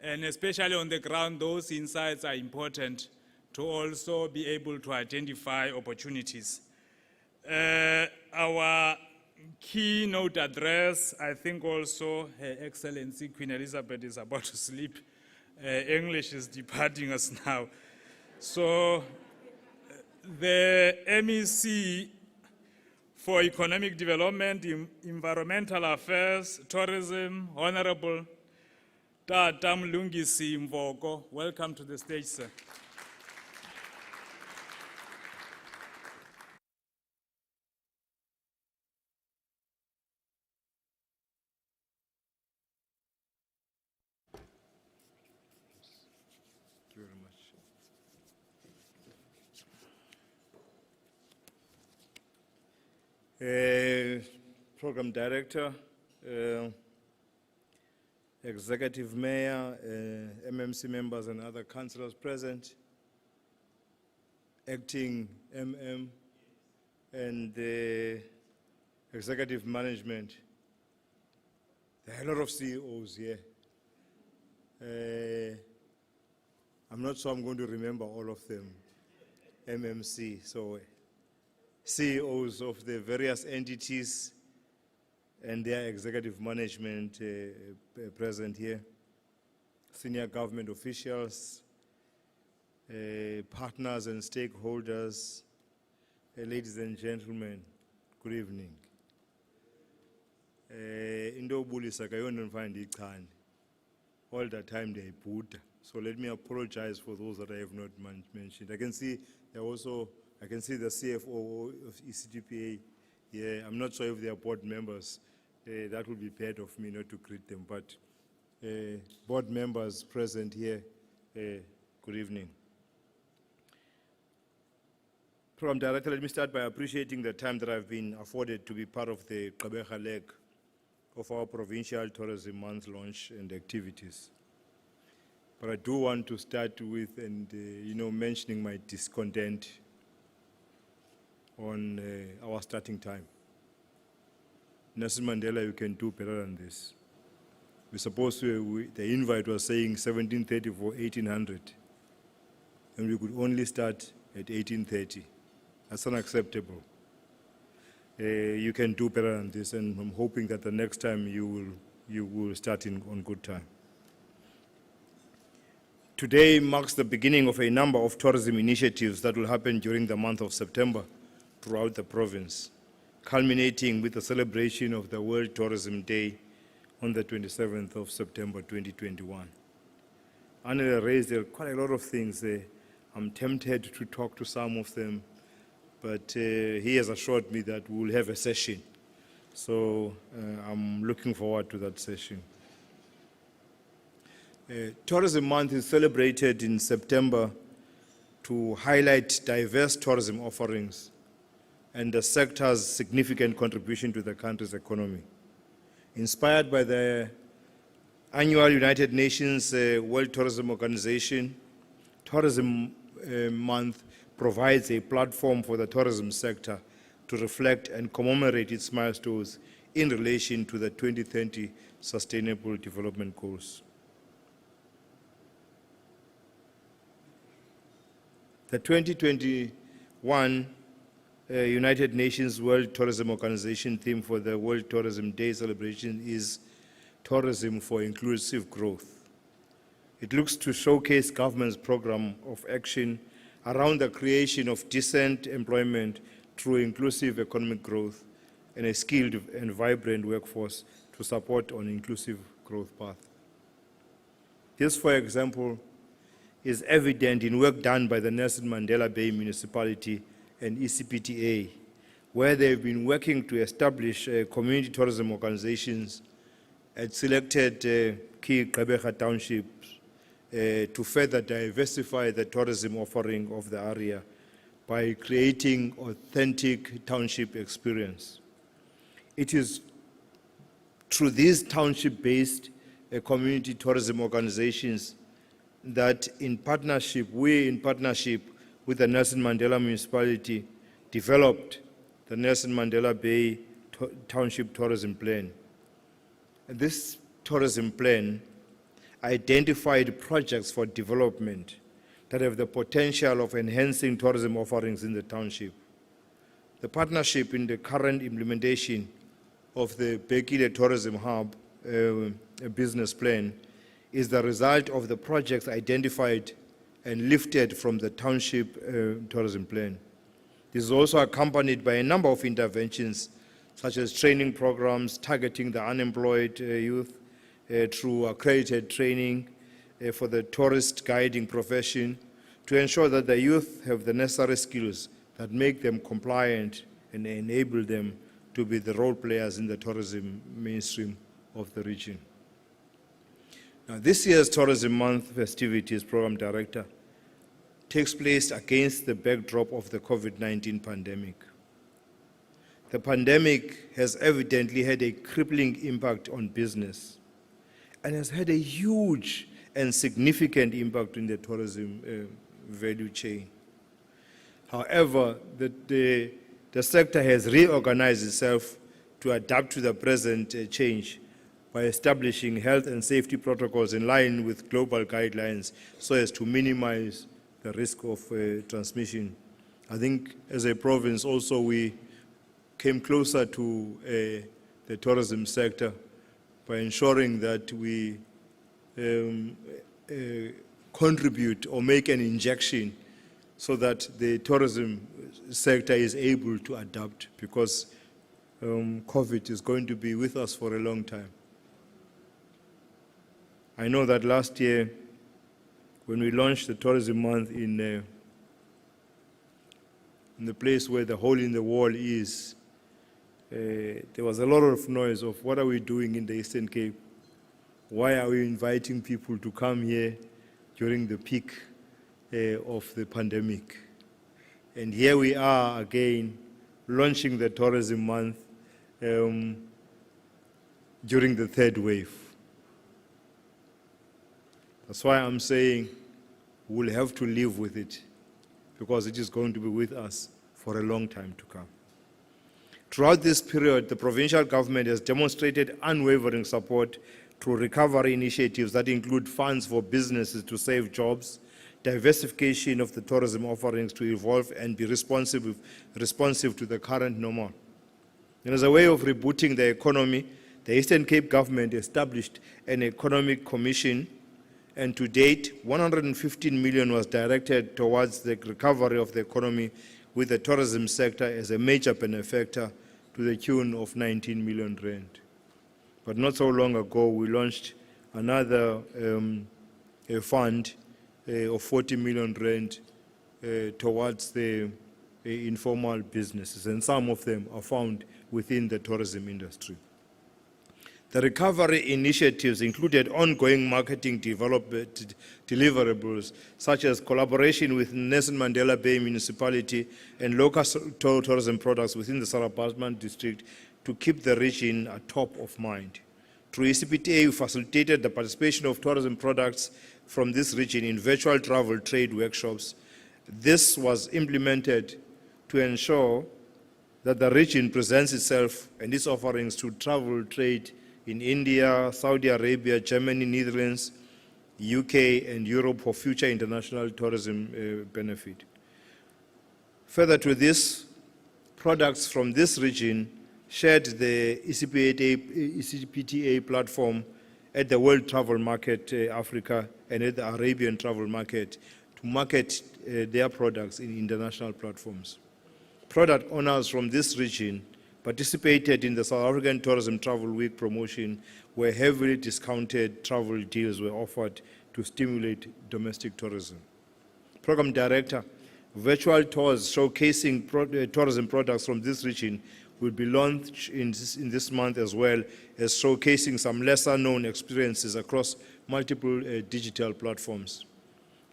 And especially on the ground, those insights are important to also be able to identify opportunities. Our keynote address, I think also Her Excellency Queen Elizabeth is about to sleep. English is departing us now. So the MEC for Economic Development, Environmental Affairs, Tourism, Honorable Tata Mlungisi Mvoko, welcome to the stage, sir. Program Director, Executive Mayor, MMC members and other councillors present, Acting MM, and the Executive Management. There are a lot of CEOs here. I'm not sure I'm going to remember all of them, MMC, so CEOs of the various entities and their executive management present here, senior government officials, partners and stakeholders, ladies and gentlemen, good evening. Into obulisa kayona mfandi ichani. All the time they put. So let me apologize for those that I have not mentioned. I can see the CFO of ECDPA. Yeah, I'm not sure if they are board members. That would be bad of me not to greet them. But board members present here, good evening. Program Director, let me start by appreciating the time that I've been afforded to be part of the Gqeberha leg of our Provincial Tourism Month launch and activities. But I do want to start with mentioning my discontent on our starting time. Nelson Mandela, you can do better than this. We're supposed to, the invite was saying 1730 for 1800, and we could only start at 1830. That's unacceptable. You can do better than this, and I'm hoping that the next time you will start on good time. Today marks the beginning of a number of tourism initiatives that will happen during the month of September throughout the province, culminating with the celebration of the World Tourism Day on the 27th of September 2021. Anna raised quite a lot of things there. I'm tempted to talk to some of them, but he has assured me that we'll have a session So I'm looking forward to that session. Tourism Month is celebrated in September to highlight diverse tourism offerings and the sector's significant contribution to the country's economy. Inspired by the annual United Nations World Tourism Organization, Tourism Month provides a platform for the tourism sector to reflect and commemorate its milestones in relation to the 2030 Sustainable Development Goals. The 2021 United Nations World Tourism Organization theme for the World Tourism Day celebration is Tourism for Inclusive Growth. It looks to showcase government's program of action around the creation of decent employment through inclusive economic growth and a skilled and vibrant workforce to support an inclusive growth path. This, for example, is evident in work done by the Nelson Mandela Bay Municipality and ECPTA, where they've been working to establish community tourism organizations at selected key Gqeberha townships to further diversify the tourism offering of the area by creating authentic township experience. It is through these township-based community tourism organizations that we in partnership with the Nelson Mandela Municipality, developed the Nelson Mandela Bay Township Tourism Plan. And this tourism plan identified projects for development that have the potential of enhancing tourism offerings in the township. The partnership in the current implementation of the Bekile Tourism Hub business plan is the result of the projects identified and lifted from the township tourism plan. This is also accompanied by a number of interventions, such as training programs targeting the unemployed youth through accredited training for the tourist guiding profession to ensure that the youth have the necessary skills that make them compliant and enable them to be the role players in the tourism mainstream of the region. Now, this year's Tourism Month festivities Program Director takes place against the backdrop of the COVID-19 pandemic. The pandemic has evidently had a crippling impact on business and has had a huge and significant impact in the tourism value chain. However, the sector has reorganized itself to adapt to the present change by establishing health and safety protocols in line with global guidelines so as to minimize the risk of transmission. I think as a province also we came closer to the tourism sector by ensuring that we contribute or make an injection so that the tourism sector is able to adapt, because COVID is going to be with us for a long time. I know that last year, when we launched the Tourism Month in the place where the hole in the wall is, there was a lot of noise of what are we doing in the Eastern Cape? Why are we inviting people to come here during the peak of the pandemic? And here we are again, launching the Tourism Month during the third wave. That's why I'm saying we'll have to live with it, because it is going to be with us for a long time to come. Throughout this period, the provincial government has demonstrated unwavering support through recovery initiatives that include funds for businesses to save jobs, diversification of the tourism offerings to evolve and be responsive to the current normal. And as a way of rebooting the economy, the Eastern Cape government established an economic commission, and to date, 115 million was directed towards the recovery of the economy, with the tourism sector as a major benefactor to the tune of 19 million rand. But not so long ago, we launched another a fund of 40 million rand towards the informal businesses, and some of them are found within the tourism industry. The recovery initiatives included ongoing marketing development deliverables, such as collaboration with Nelson Mandela Bay Municipality and local tourism products within the Sarabasman district to keep the region atop of mind. Through ECPTA, we facilitated the participation of tourism products from this region in virtual travel trade workshops. This was implemented to ensure that the region presents itself and its offerings to travel trade in India, Saudi Arabia, Germany, Netherlands, UK, and Europe for future international tourism benefit. Further to this, products from this region shared the ECPTA platform at the World Travel Market Africa and at the Arabian Travel Market to market their products in international platforms. Product owners from this region participated in the South African Tourism Travel Week promotion, where heavily discounted travel deals were offered to stimulate domestic tourism. Program Director, virtual tours showcasing tourism products from this region will be launched in this month, as well as showcasing some lesser-known experiences across multiple digital platforms.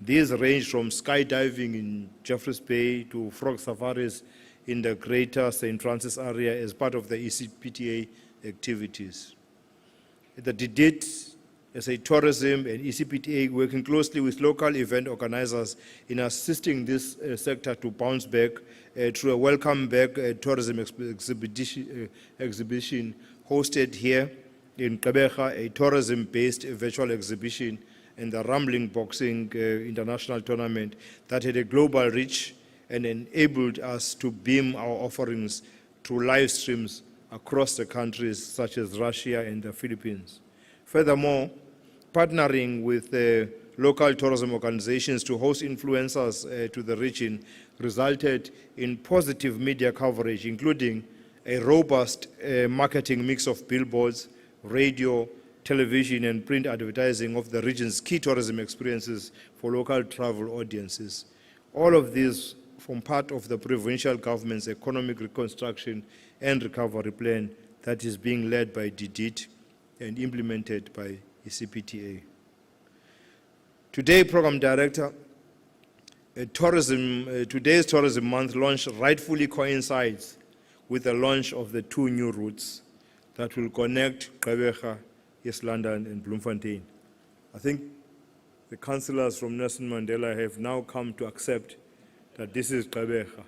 These range from skydiving in Jeffreys Bay to frog safaris in the greater St. Francis area as part of the ECPTA activities. The DIDIT, SA Tourism and ECPTA working closely with local event organizers in assisting this sector to bounce back through a welcome back tourism exhibition hosted here in Gqeberha, a tourism-based virtual exhibition, and the Rambling Boxing International Tournament that had a global reach and enabled us to beam our offerings through live streams across the countries such as Russia and the Philippines. Furthermore, partnering with local tourism organizations to host influencers to the region resulted in positive media coverage, including a robust marketing mix of billboards, radio, television, and print advertising of the region's key tourism experiences for local travel audiences. All of these form part of the provincial government's economic reconstruction and recovery plan that is being led by DIDIT and implemented by ECPTA. Today, Program Director, today's Tourism Month launch rightfully coincides with the launch of the 2 new routes that will connect Gqeberha, East London, and Bloemfontein. I think the councillors from Nelson Mandela have now come to accept that this is Gqeberha.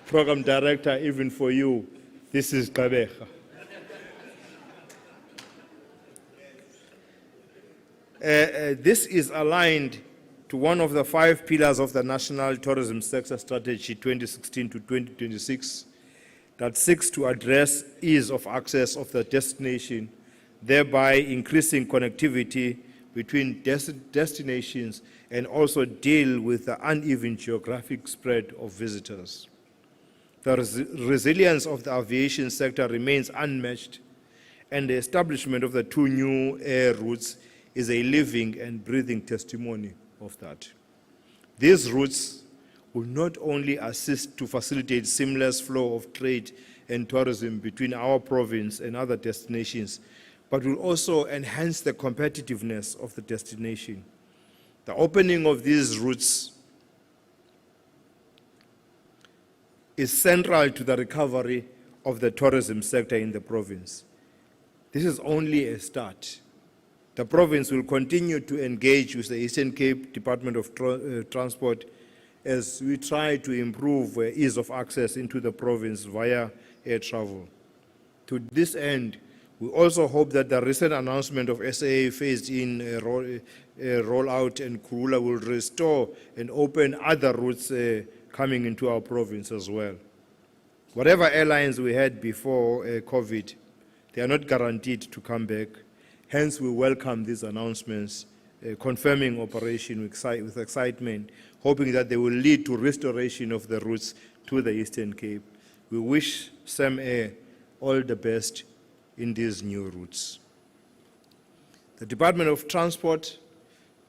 Program Director, even for you, this is Gqeberha. This is aligned to one of the 5 pillars of the National Tourism Sector Strategy 2016 to 2026 that seeks to address ease of access of the destination, thereby increasing connectivity between destinations and also deal with the uneven geographic spread of visitors. The resilience of the aviation sector remains unmatched, and the establishment of the 2 new air routes is a living and breathing testimony of that. These routes will not only assist to facilitate seamless flow of trade and tourism between our province and other destinations, but will also enhance the competitiveness of the destination. The opening of these routes is central to the recovery of the tourism sector in the province. This is only a start. The province will continue to engage with the Eastern Cape Department of Transport as we try to improve ease of access into the province via air travel. To this end, we also hope that the recent announcement of SAA phased-in rollout and Kurula will restore and open other routes coming into our province as well. Whatever airlines we had before COVID, they are not guaranteed to come back. Hence, we welcome these announcements, confirming operation with excitement, hoping that they will lead to restoration of the routes to the Eastern Cape. We wish CemAir all the best in these new routes. The Department of Transport,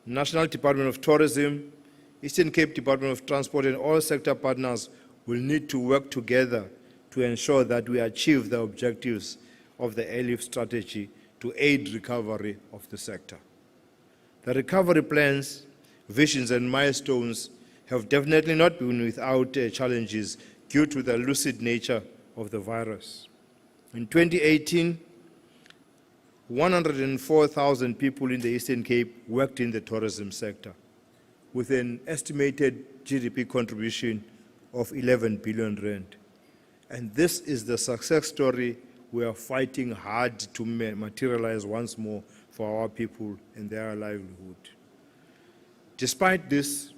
National Department of Tourism, Eastern Cape Department of Transport, and all sector partners will need to work together to ensure that we achieve the objectives of the Airlift strategy to aid recovery of the sector. The recovery plans, visions and milestones have definitely not been without challenges due to the lucid nature of the virus. In 2018, 104,000 people in the Eastern Cape worked in the tourism sector, with an estimated GDP contribution of 11 billion rand. And this is the success story we are fighting hard to materialize once more for our people and their livelihood. Despite this,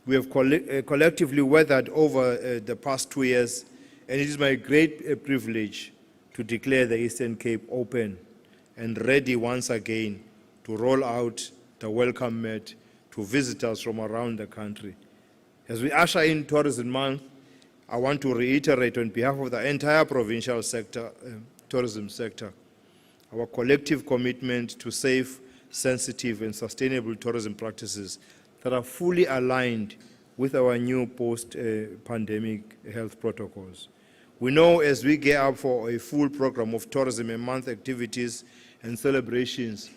we have collectively weathered over the past 2 years, and it is my great privilege to declare the Eastern Cape open and ready once again to roll out the welcome mat to visitors from around the country. As we usher in Tourism Month, I want to reiterate on behalf of the entire provincial sector, tourism sector, our collective commitment to safe, sensitive and sustainable tourism practices that are fully aligned with our new post-pandemic health protocols. We know as we gear up for a full program of Tourism a Month activities and celebrations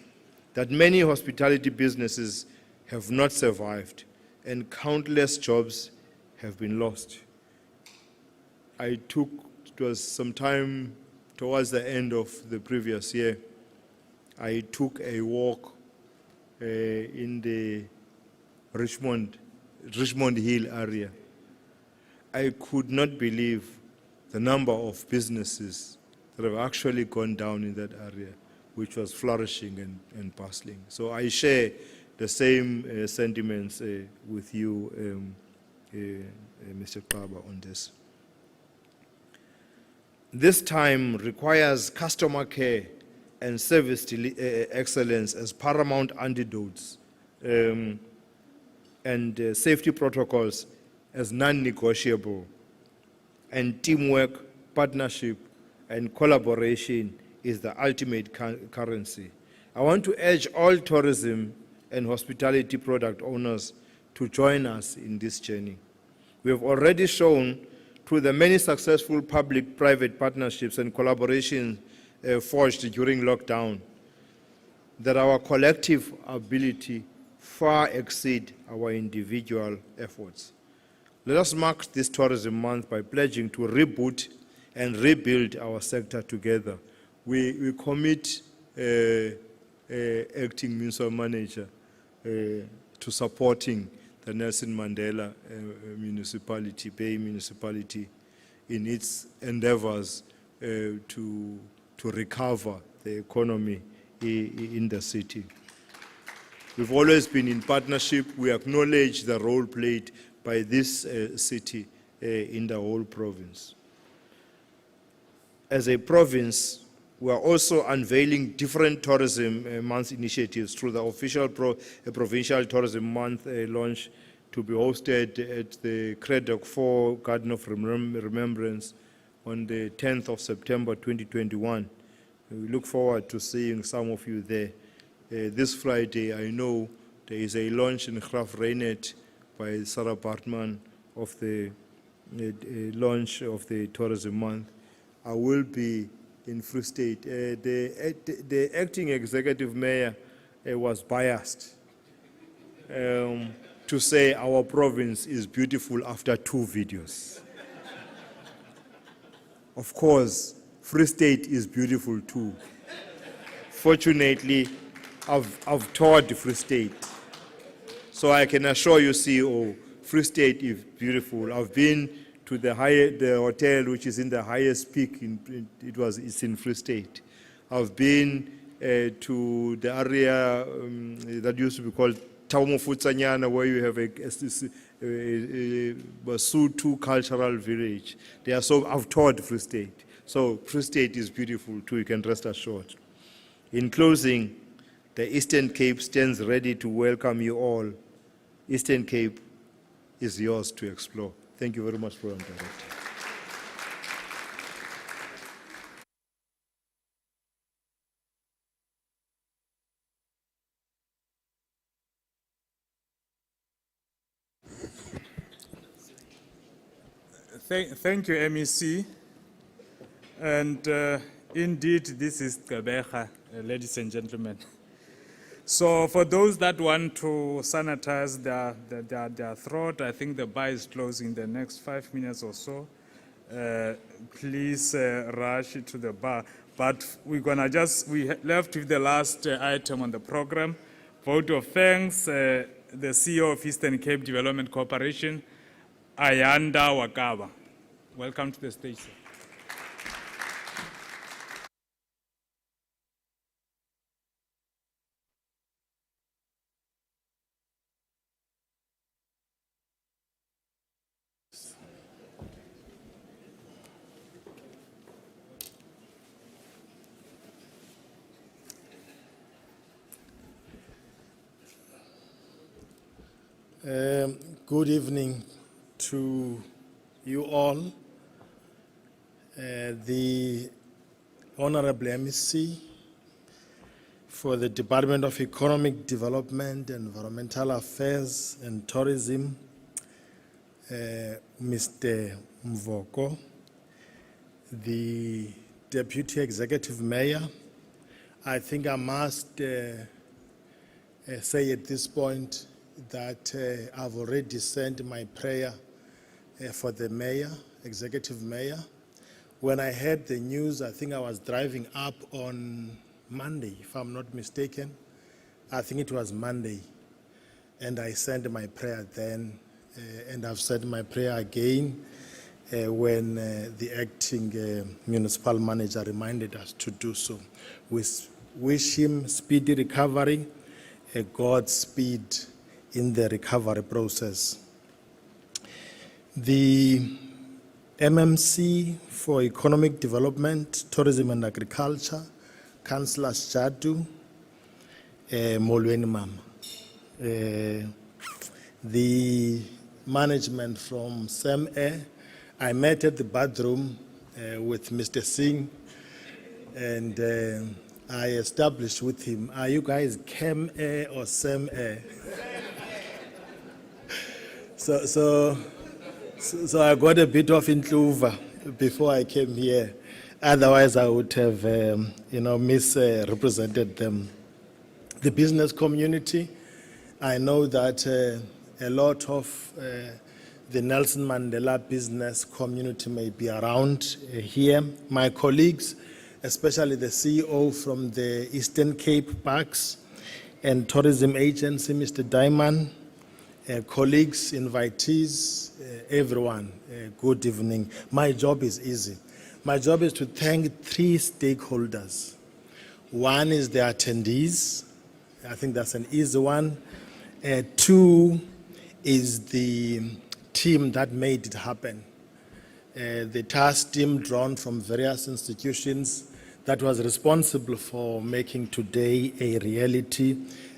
that many hospitality businesses have not survived and countless jobs have been lost. It was sometime towards the end of the previous year, I took a walk in the Richmond Hill area. I could not believe the number of businesses that have actually gone down in that area, which was flourishing and bustling. So I share the same sentiments with you, Mr. Kaba, on this. This time requires customer care and service excellence as paramount antidotes and safety protocols as non-negotiable, and teamwork, partnership and collaboration is the ultimate currency. I want to urge all tourism and hospitality product owners to join us in this journey. We have already shown through the many successful public-private partnerships and collaborations forged during lockdown that our collective ability far exceed our individual efforts. Let us mark this Tourism Month by pledging to reboot and rebuild our sector together. We commit acting Minister Manager to supporting the Nelson Mandela municipality, Bay municipality, in its endeavors to recover the economy in the city. We've always been in partnership. We acknowledge the role played by this city in the whole province. As a province, we are also unveiling different Tourism Month initiatives through the official Provincial Tourism Month launch to be hosted at the Craddock 4 Garden of Remembrance on the 10th of September 2021. We look forward to seeing some of you there. This Friday, I know there is a launch in Graf Reinet by Sarah Bartman of the launch of the Tourism Month. I will be in Free State. The acting executive mayor was biased to say our province is beautiful after 2 videos. Of course, Free State is beautiful too. Fortunately, I've toured Free State, so I can assure you, CEO, Free State is beautiful. I've been to the hotel which is in the highest peak. It's in Free State. I've been to the area that used to be called Taumofutsanyana, where you have a Basotho cultural village. I've toured Free State. So Free State is beautiful too, you can rest assured. In closing, the Eastern Cape stands ready to welcome you all. Eastern Cape is yours to explore. Thank you very much, Program Director. Thank you, MEC. And indeed, this is Gqeberha, ladies and gentlemen. So for those that want to sanitize their throat, I think the bar is closing in the next 5 minutes or so. Please rush to the bar. But we left with the last item on the program. Vote of thanks, the CEO of Eastern Cape Development Corporation, Ayanda Wakaba. Welcome to the stage, sir. Good evening to you all. The Honorable MEC for the Department of Economic Development, Environmental Affairs and Tourism, Mr. Mvoko, the Deputy Executive Mayor. I think I must say at this point that I've already sent my prayer for the mayor, executive mayor. When I heard the news, I think I was driving up on Monday, if I'm not mistaken. I think it was Monday. And I sent my prayer then, and I've sent my prayer again when the acting municipal manager reminded us to do so. We wish him speedy recovery, Godspeed in the recovery process. The MMC for Economic Development, Tourism and Agriculture, Councillor Shadu, Molweni Mama. The management from CemAir, I met at the bathroom with Mr. Singh, and I established with him, are you guys CemAir or CemAir? So I got a bit of intluva before I came here. Otherwise, I would have, misrepresented them. The business community, I know that a lot of the Nelson Mandela business community may be around here. My colleagues, especially the CEO from the Eastern Cape Parks and Tourism Agency, Mr. Diamond, colleagues, invitees, everyone, good evening. My job is easy. My job is to thank three stakeholders. One is the attendees. I think that's an easy one. Two is the team that made it happen. The task team drawn from various institutions that was responsible for making today a reality.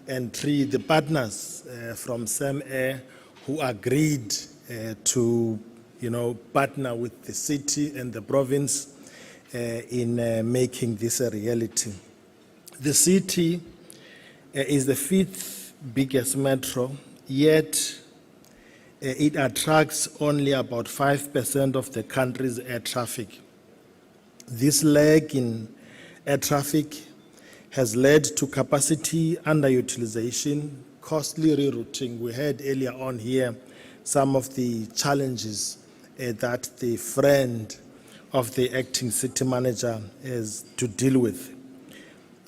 And three, the partners from CemAir who agreed to, partner with the city and the province in making this a reality. The city is the fifth biggest metro, yet it attracts only about 5% of the country's air traffic. This lag in air traffic has led to capacity underutilization, costly rerouting. We heard earlier on here some of the challenges that the friend of the acting city manager has to deal with.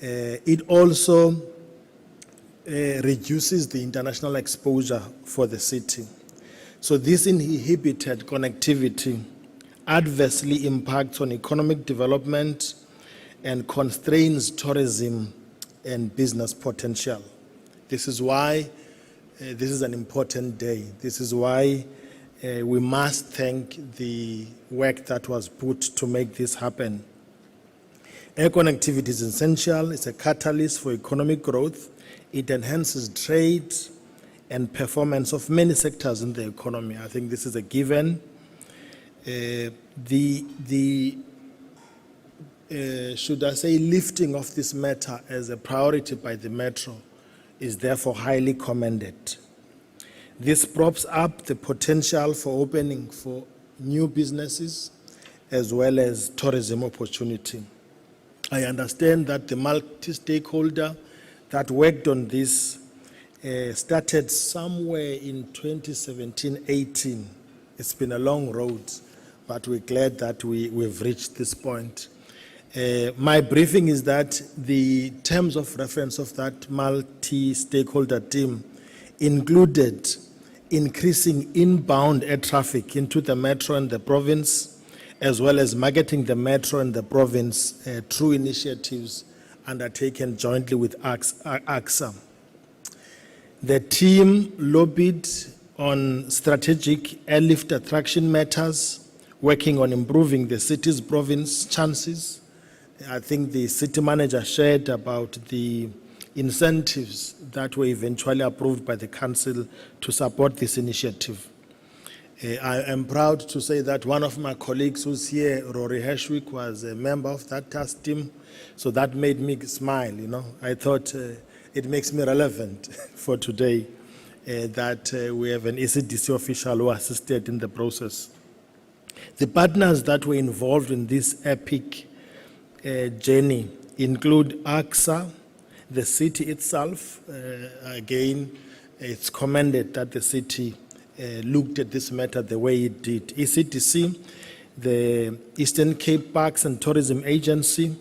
It also reduces the international exposure for the city. So this inhibited connectivity adversely impacts on economic development and constrains tourism and business potential. This is why this is an important day. This is why we must thank the work that was put to make this happen. Air connectivity is essential. It's a catalyst for economic growth. It enhances trade and performance of many sectors in the economy. I think this is a given. Should I say, lifting of this matter as a priority by the Metro is therefore highly commended. This props up the potential for opening for new businesses as well as tourism opportunity. I understand that the multi-stakeholder that worked on this started somewhere in 2017-18. It's been a long road, but we're glad that we've reached this point. My briefing is that the terms of reference of that multi-stakeholder team included increasing inbound air traffic into the metro and the province, as well as marketing the metro and the province through initiatives undertaken jointly with AXA. The team lobbied on strategic airlift attraction matters, working on improving the city's province chances. I think the city manager shared about the incentives that were eventually approved by the council to support this initiative. I am proud to say that one of my colleagues who's here, Rory Hershwick, was a member of that task team, so that made me smile, you know. I thought it makes me relevant for today that we have an ECDC official who assisted in the process. The partners that were involved in this epic journey include AXA, the city itself. Again, it's commended that the city looked at this matter the way it did. ECDC, the Eastern Cape Parks and Tourism Agency,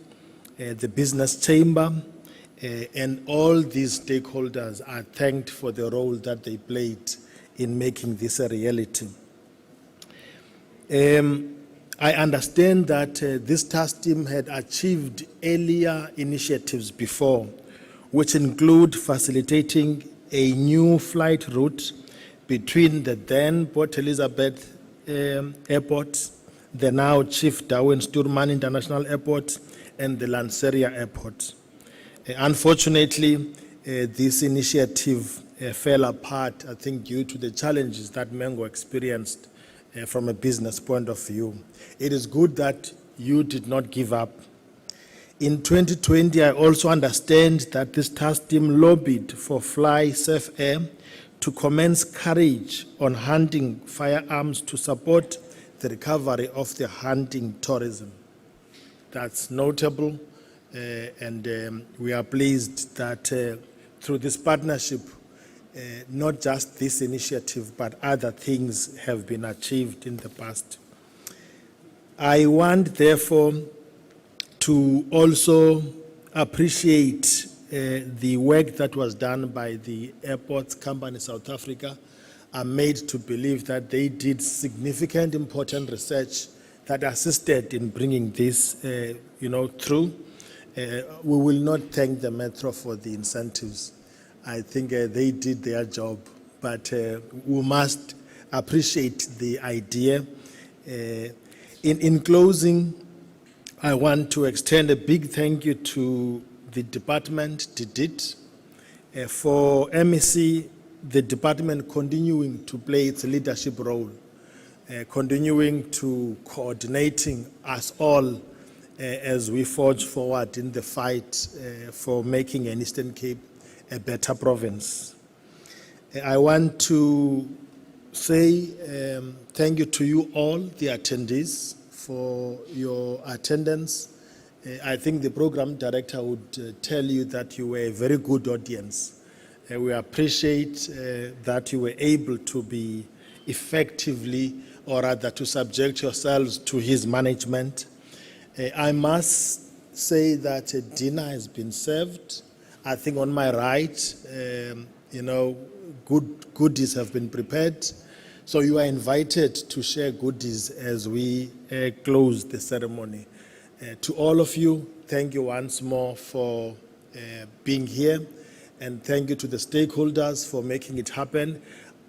the Business Chamber, and all these stakeholders are thanked for the role that they played in making this a reality. I understand that this task team had achieved earlier initiatives before, which include facilitating a new flight route between the then Port Elizabeth Airport, the now Chief Dawid Stuurman International Airport, and the Lanseria Airport. Unfortunately, this initiative fell apart, I think, due to the challenges that Mango experienced from a business point of view. It is good that you did not give up. In 2020, I also understand that this task team lobbied for Fly Safe Air to commence courage on hunting firearms to support the recovery of the hunting tourism. That's notable, and we are pleased that through this partnership, not just this initiative, but other things have been achieved in the past. I want, therefore, to also appreciate the work that was done by the Airports Company South Africa. I'm made to believe that they did significant, important research that assisted in bringing this, through. We will not thank the Metro for the incentives. I think they did their job, but we must appreciate the idea. In closing, I want to extend a big thank you to the department, DIT, for MEC, the department continuing to play its leadership role, continuing to coordinating us all as we forge forward in the fight for making an Eastern Cape a better province. I want to say thank you to you all, the attendees, for your attendance. I think the program director would tell you that you were a very good audience. We appreciate that you were able to be effectively, or rather to subject yourselves to his management. I must say that dinner has been served. I think on my right, goodies have been prepared. So you are invited to share goodies as we close the ceremony. To all of you, thank you once more for being here, and thank you to the stakeholders for making it happen.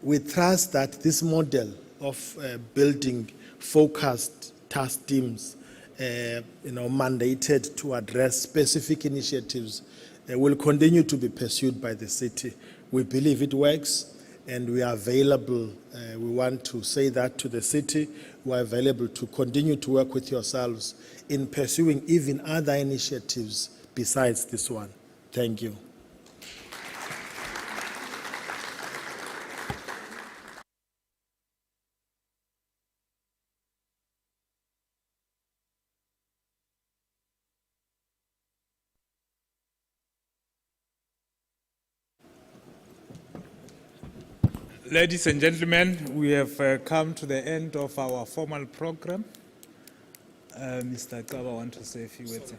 We trust that this model of building focused task teams, mandated to address specific initiatives, will continue to be pursued by the city. We believe it works, and we are available. We want to say that to the city. We are available to continue to work with yourselves in pursuing even other initiatives besides this one. Thank you. Ladies and gentlemen, we have come to the end of our formal program. Mr. Kaba, want to say a few words?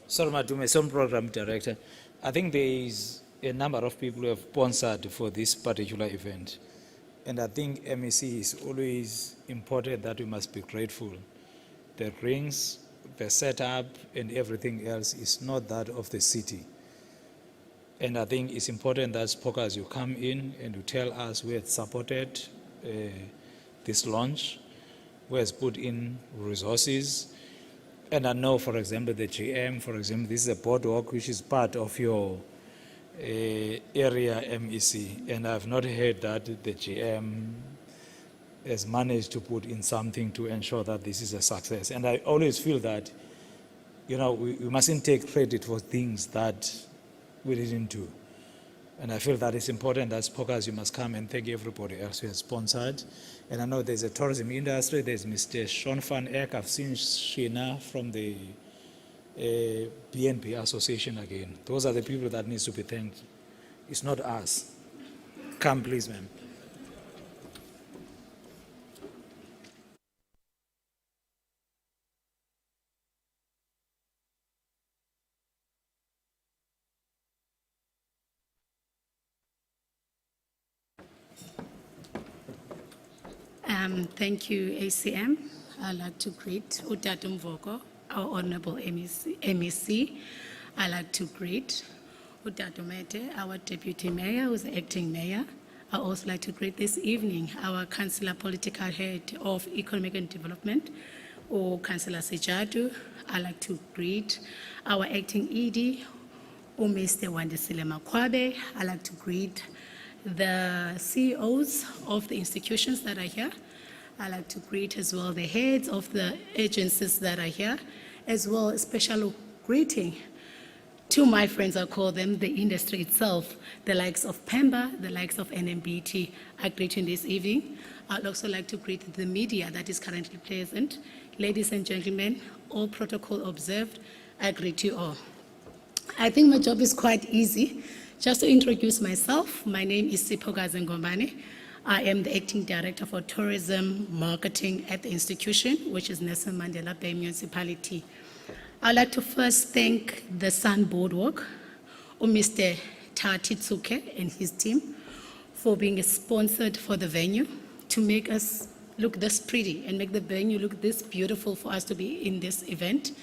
Sorry, Madume, some program director. I think there is a number of people who have sponsored for this particular event. And I think MEC is always important that we must be grateful. The rings, the setup, and everything else is not that of the city. And I think it's important that Spokers, you come in and you tell us who has supported this launch, who has put in resources. And I know, for example, the GM, for example, this is a boardwalk which is part of your area MEC. And I've not heard that the GM has managed to put in something to ensure that this is a success. And I always feel that, you know, we mustn't take credit for things that we didn't do. And I feel that it's important that Spokers, you must come and thank everybody else who has sponsored. And I know there's a tourism industry, there's Mr. Sean Van Eck, I've seen Sheena from the BNP Association again. Those are the people that need to be thanked. It's not us. Come please, ma'am. Thank you, ACM. I'd like to greet Utatum Voko, our Honorable MEC. I'd like to greet Namette, our Deputy Mayor, who's the Acting Mayor. I'd also like to greet this evening our Councillor Political Head of Economic and Development, or Councillor Sejadu. I'd like to greet our Acting ED, Mr. Wandisile Makwabe. I'd like to greet the CEOs of the institutions that are here. I'd like to greet as well the heads of the agencies that are here, as well as special greeting to my friends, I call them the industry itself, the likes of Pemba, the likes of NMBT. I greet you this evening. I'd also like to greet the media that is currently present. Ladies and gentlemen, all protocol observed, I greet you all. I think my job is quite easy. Just to introduce myself, my name is Sipho Ngombane. I am the Acting Director for Tourism Marketing at the institution, which is Nelson Mandela Bay Municipality. I'd like to first thank the Sun Boardwalk, Mr. Tati Tsuke and his team, for being sponsored for the venue to make us look this pretty and make the venue look this beautiful for us to be in this event.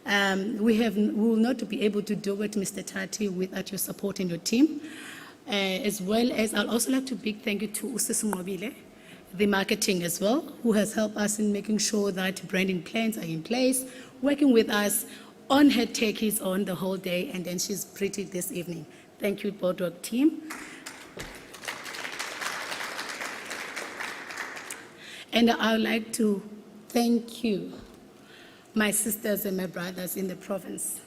We will not be able to do it, Mr. Tati, without your support and your team. As well as, I'd also like to big thank you to Usisi Ngobile, the marketing as well, who has helped us in making sure that branding plans are in place, working with us on her techies on the whole day, and then she's pretty this evening. Thank you, Boardwalk team. And I would like to thank you, my sisters and my brothers in the province,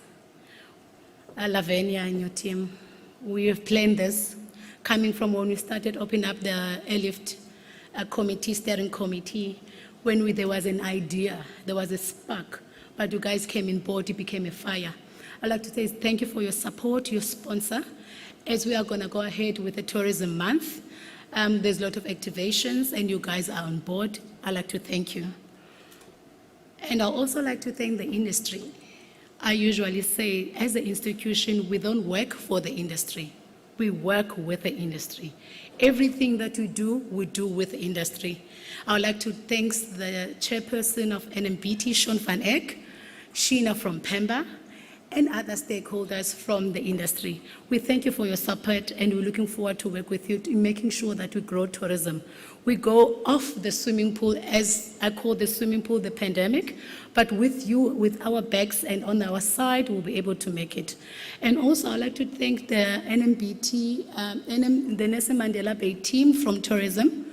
Lavenia and your team. We have planned this coming from when we started opening up the Airlift steering committee, when there was an idea, there was a spark, but you guys came in board, it became a fire. I'd like to say thank you for your support, your sponsor, as we are going to go ahead with the Tourism Month. There's a lot of activations and you guys are on board. I'd like to thank you. And I'd also like to thank the industry. I usually say, as an institution, we don't work for the industry. We work with the industry. Everything that we do with the industry. I would like to thank the chairperson of NMBT, Sean Van Eck, Sheena from Pemba, and other stakeholders from the industry. We thank you for your support and we're looking forward to work with you in making sure that we grow tourism. We go off the swimming pool, as I call the swimming pool the pandemic, but with you, with our backs and on our side, we'll be able to make it. And also I'd like to thank the NMBT, the Nelson Mandela Bay team from tourism.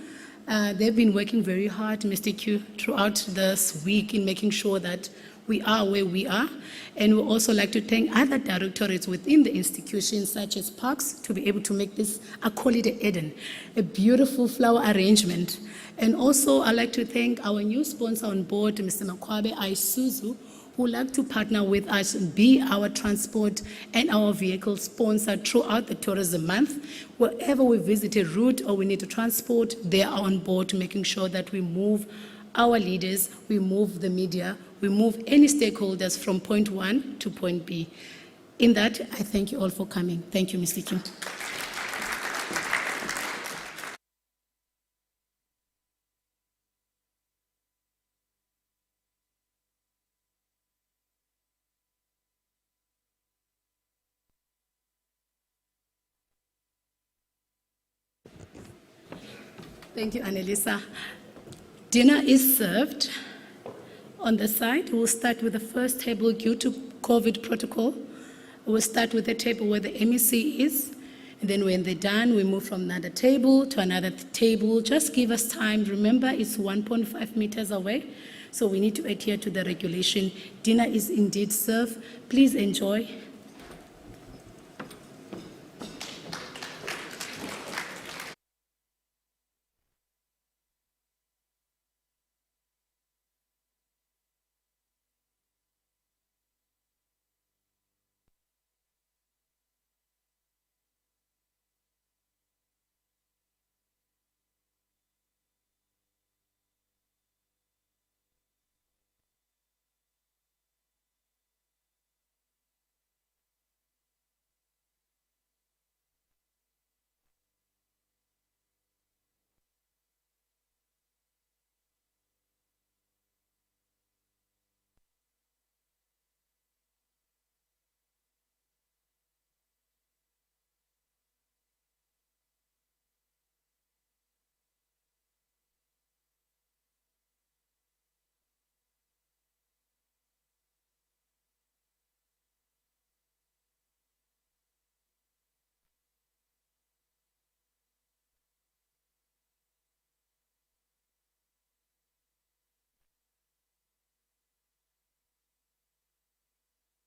They've been working very hard, Mr. Q, throughout this week in making sure that we are where we are. And we also like to thank other directorates within the institution, such as Parks, to be able to make this, I call it a Eden, a beautiful flower arrangement. And also I'd like to thank our new sponsor on board, Mr. Makwabe Isuzu, who would like to partner with us and be our transport and our vehicle sponsor throughout the tourism month. Wherever we visit a route or we need to transport, they are on board, making sure that we move our leaders, we move the media, we move any stakeholders from point 1 to point B. In that, I thank you all for coming. Thank you, Mr. Kim. Thank you, Annalisa. Dinner is served on the side. We'll start with the first table due to COVID protocol. We'll start with the table where the MEC is, and then when they're done, we move from another table to another table. Just give us time. Remember, it's 1.5 meters away, so we need to adhere to the regulation. Dinner is indeed served. Please enjoy.